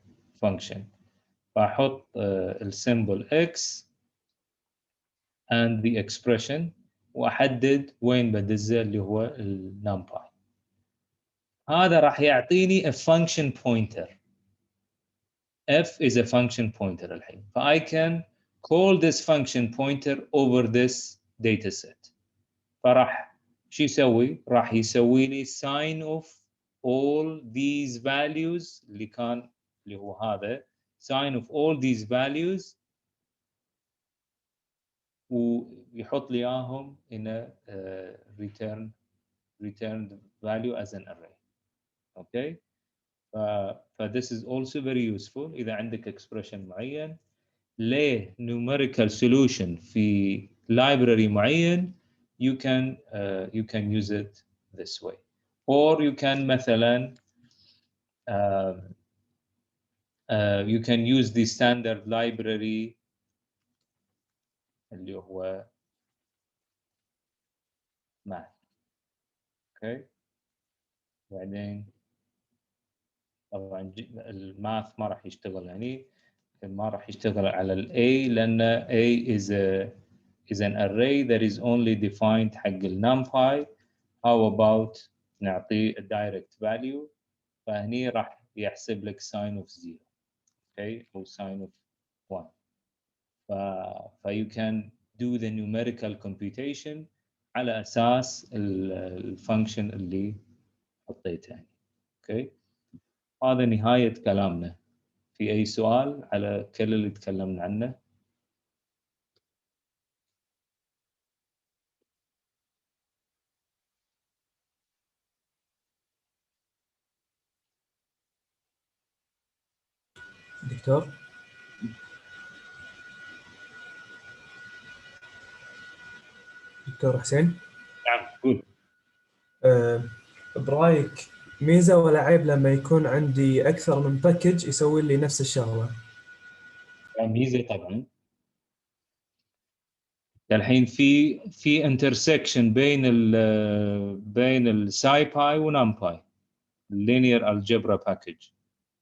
function. فأحط الsymbol x and the expression وأحدد وين بدزه اللي هو النمباي. هذا راح يعطيني a function pointer. F is a function pointer الحين. I can call this function pointer over this data set. فراح شو يسوي؟ راح يسوي لي sign of all these values اللي هو هذا sign of all these values ويحط لي اياهم in a returned value as an array. Okay, this is also very useful إذا عندك expression معين ليه numerical solution في library معين you can use it this way, or you can مثلا you can use the standard library اللي هو math. Okay, بعدين طبعا الماث ما راح يشتغل يعني ما راح يشتغل على ال A لأن A is an array that is only defined حق ال numpy. How about نعطيه a direct value؟ فهني راح يحسب لك ساين اوف 0 اوكي او ساين اوف 1. ف you can do the numerical computation على اساس الفانكشن اللي حطيته يعني. اوكي هذا نهاية كلامنا. في اي سؤال على كل اللي تكلمنا عنه؟ دكتور حسين، نعم قول. برايك ميزة ولا عيب لما يكون عندي أكثر من باكج يسوي لي نفس الشغلة؟ ميزة طبعا. الحين في انترسكشن بين الساي باي ونام باي، اللينير الجبرا باكج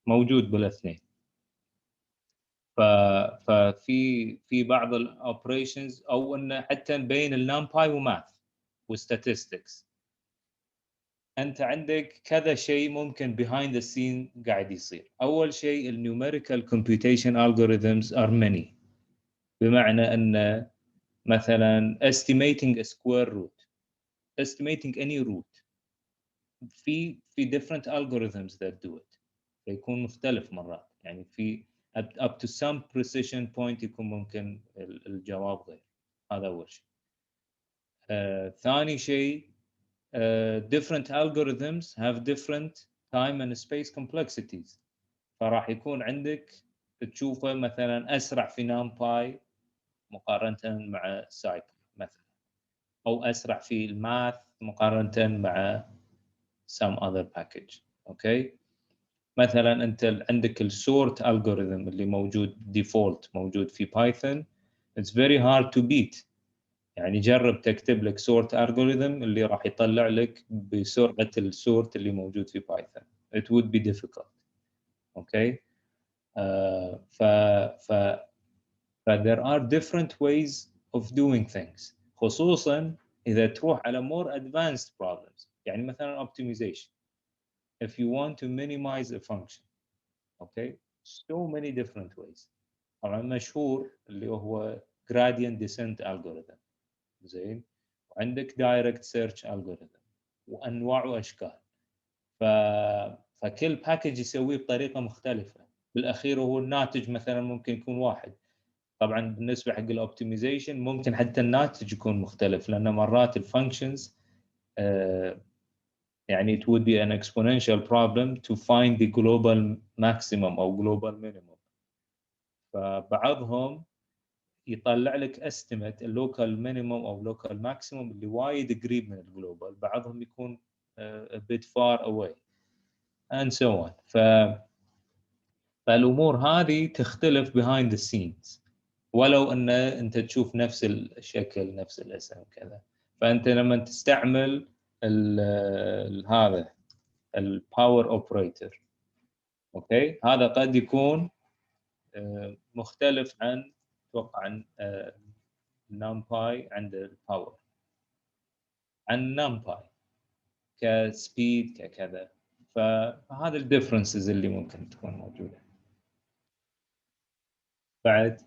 موجود بالاثنين. ففي بعض الاوبريشنز او انه حتى بين النام باي وماث وستاتستكس انت عندك كذا شيء ممكن behind the scene قاعد يصير. اول شيء النيوميريكال كومبيوتيشن algorithms are many، بمعنى ان مثلا estimating a square root، estimating any root، في different algorithms that do it، فيكون مختلف مرات يعني في up to some precision point يكون ممكن الجواب غير. هذا أول شيء. ثاني شيء different algorithms have different time and space complexities، فراح يكون عندك تشوفه مثلا أسرع في نامباي مقارنة مع سايب مثلا، أو أسرع في الماث مقارنة مع some other package. أوكي مثلا انت عندك السورت الجوريثم اللي موجود ديفولت موجود في بايثون، it's very hard to beat. يعني جرب تكتب لك سورت الجوريثم اللي راح يطلع لك بسرعه السورت اللي موجود في بايثون، it would be difficult. اوكي there are different ways of doing things، خصوصا اذا تروح على more advanced problems. يعني مثلا optimization، if you want to minimize a function. Okay, so many different ways. طبعا مشهور اللي هو gradient descent algorithm، زين، وعندك direct search algorithm وانواع واشكال. فكل باكج يسويه بطريقه مختلفه، بالاخير هو الناتج مثلا ممكن يكون واحد. طبعا بالنسبه حق الاوبتمايزيشن ممكن حتى الناتج يكون مختلف، لان مرات الفانكشنز يعني it would be an exponential problem to find the global maximum أو global minimum. فبعضهم يطلع لك estimate local minimum أو local maximum اللي وايد قريب من الجلوبال، بعضهم يكون a bit far away and so on. فالأمور هذه تختلف behind the scenes، ولو أن أنت تشوف نفس الشكل نفس الاسم كذا. فأنت لما تستعمل هذا الباور اوبريتور، اوكي، هذا قد يكون مختلف عن اتوقع عن نامباي عند الباور، عن نامباي كسبيد ككذا. فهذا الديفرنسز اللي ممكن تكون موجوده. بعد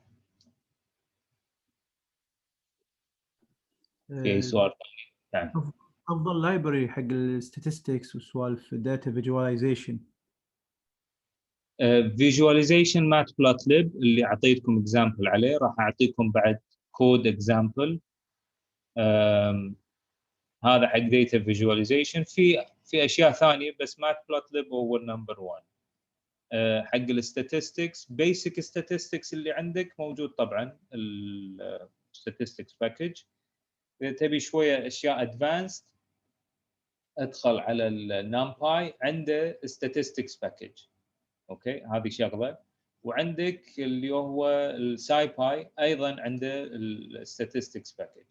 في اي سؤال ثاني؟ نعم. افضل لايبرري حق الستاتستكس وسوالف داتا فيجواليزيشن؟ فيجواليزيشن ماتبلوتلib اللي اعطيتكم اكزامبل عليه، راح اعطيكم بعد كود اكزامبل. هذا حق داتا فيجواليزيشن. في اشياء ثانيه بس ماتبلوتلib هو النمبر 1. حق الستاتستكس بيسك ستاتستكس اللي عندك موجود طبعا الستاتستكس باكج. اذا تبي شويه اشياء ادفانسد ادخل على النامباي عنده statistics باكج. اوكي هذه شغله. وعندك اللي هو الساي باي ايضا عنده الستاتستكس باكج.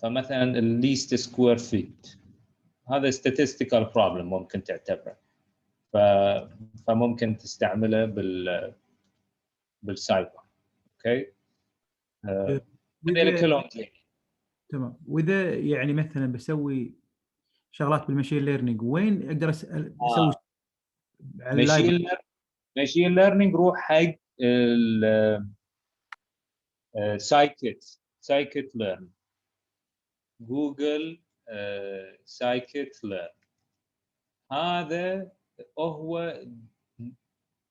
فمثلا الليست سكوير فيت هذا statistical problem ممكن تعتبره، فممكن تستعمله بالساي باي. اوكي هذول كلهم تمام. واذا يعني مثلا بسوي شغلات بالماشين ليرنينج، وين اقدر اسوي ماشين ليرنينج روح حق سايكت ليرن، جوجل سايكت ليرن. هذا هو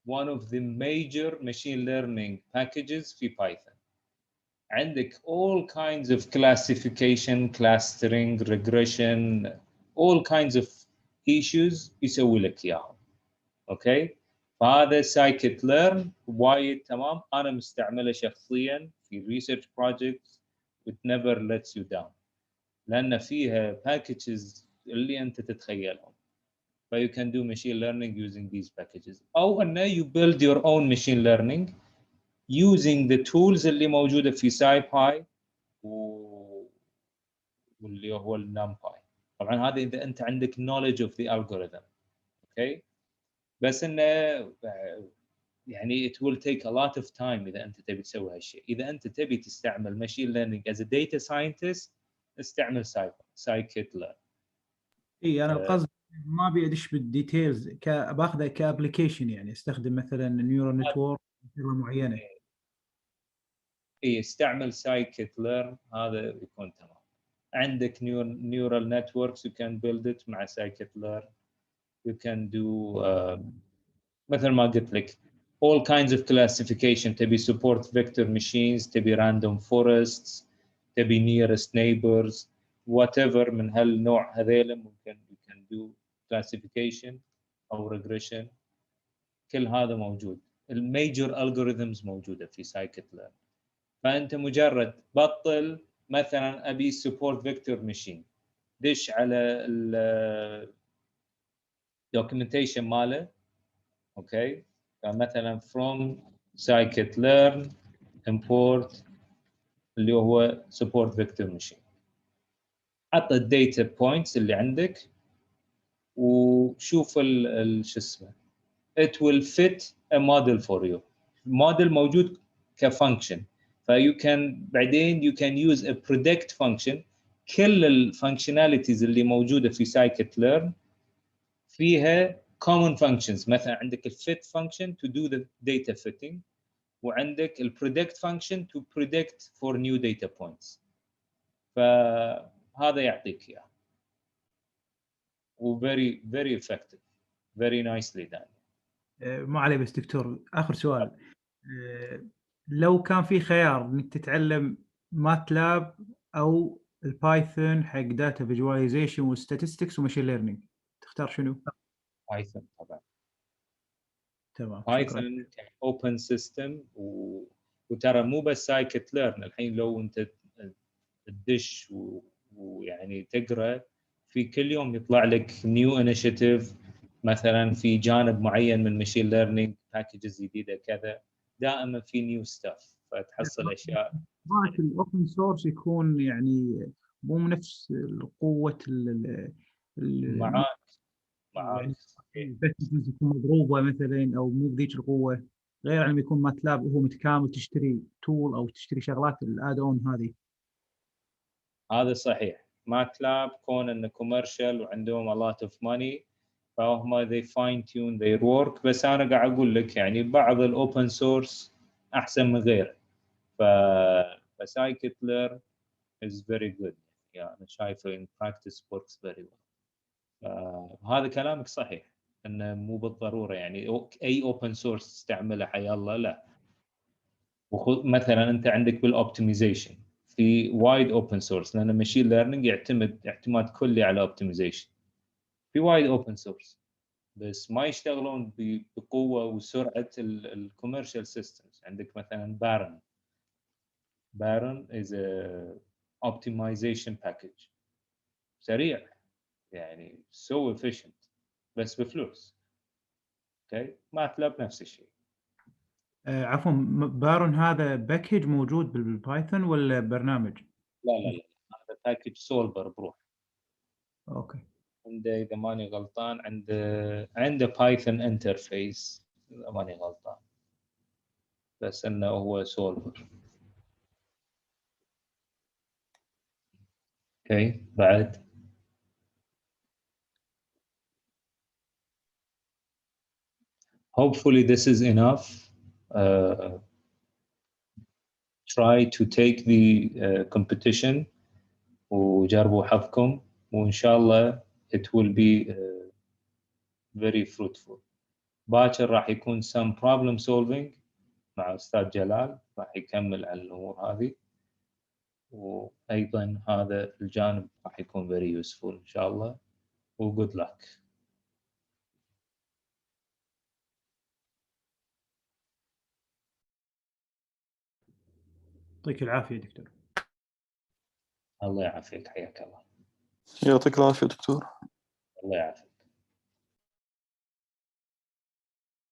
one of the major machine learning packages في بايثون. عندك all kinds of classification, clustering, regression, all kinds of issues يسوي لك اياهم. اوكي، فهذا سايكت ليرن وايد تمام. انا مستعمله شخصيا في research projects. it never lets you down لان فيها packages اللي انت تتخيلهم. ف you can do machine learning using these packages او ان you build your own machine learning using the tools اللي موجوده في SciPy واللي هو النمباي. طبعا هذا اذا انت عندك knowledge of the algorithm. اوكي، بس انه يعني it will take a lot of time اذا انت تبي تسوي هالشيء. اذا انت تبي تستعمل machine learning as a data scientist استعمل scikit learn. اي انا القصد ما ابي ادش بالديتيلز، باخذه كابلكيشن، يعني استخدم مثلا نيورال نتورك معينه. اي استعمل scikit learn، هذا يكون تمام. عندك neural networks you can build it مع scikit learn. you can do مثل ما قلت لك all kinds of classification. تبي support vector machines، تبي random forests، تبي nearest neighbors، whatever من هالنوع هذيل ممكن you can do classification أو regression. كل هذا موجود. الميجر algorithms موجودة في scikit learn. فأنت مجرد بطل مثلا أبي support vector machine، دش على ال documentation ماله. اوكي، فمثلا from scikit learn import اللي هو support vector machine. حط الداتا بوينتس اللي عندك وشوف شو اسمه it will fit a model for you. model موجود كفانكشن، فيو كان بعدين you can use a predict function. كل الفانكشناليتيز اللي موجوده في scikit learn فيها common functions. مثلا عندك ال fit function to do the data fitting، وعندك ال predict function to predict for new data points. فهذا يعطيك اياه و very effective very nicely done. ما عليه. بس دكتور اخر سؤال، لو كان في خيار انك تتعلم ماتلاب او البايثون حق داتا فيجواليزيشن وستاتستكس وماشين ليرنينج، تختار شنو؟ بايثون طبعا. تمام، بايثون اوبن سيستم وترى مو بس سايكت ليرن. الحين لو انت تدش ويعني تقرا في كل يوم يطلع لك نيو انيشيتيف، مثلا في جانب معين من ماشين ليرنينج باكجز جديده كذا، دائما في نيو ستاف فتحصل اشياء. معك الاوبن سورس يكون يعني مو نفس قوه معاك يعني تكون مضروبه مثلا او مو بذيك القوه، غير لما يكون ماتلاب وهو متكامل تشتري تول او تشتري شغلات الاد اون هذه. هذا صحيح. ماتلاب كون انه كوميرشال وعندهم a lot of money فهم they fine tune their work. بس انا قاعد اقول لك يعني بعض الاوبن سورس احسن من غيره. فسايكت ليرن is very good. يعني انا شايفه in practice works very well. هذا كلامك صحيح انه مو بالضروره يعني اي اوبن سورس تستعمله حي الله، لا. مثلا انت عندك بالاوبتمايزيشن في وايد اوبن سورس، لان الماشين ليرنينج يعتمد اعتماد كلي على اوبتمايزيشن. في وايد اوبن سورس بس ما يشتغلون بقوه وسرعه الكوميرشال سيستمز. عندك مثلا بارن is a optimization package سريع يعني so efficient بس بفلوس. اوكي، ماتلاب نفس الشيء. عفوا، بارون هذا باكج موجود بالبايثون ولا برنامج؟ لا هذا باكج سولفر بروح. اوكي. عنده اذا ماني غلطان عنده بايثون انترفيس اذا ماني غلطان، بس انه هو سولفر. اوكي، بعد hopefully this is enough. Try to take the competition وجربوا حظكم وإن شاء الله it will be very fruitful. باكر راح يكون some problem solving مع أستاذ جلال، راح يكمل على الأمور هذه، وأيضا هذا الجانب راح يكون very useful إن شاء الله، و good luck. يعطيك العافية دكتور. الله يعافيك، حياك الله. يعطيك العافية دكتور. الله يعافيك.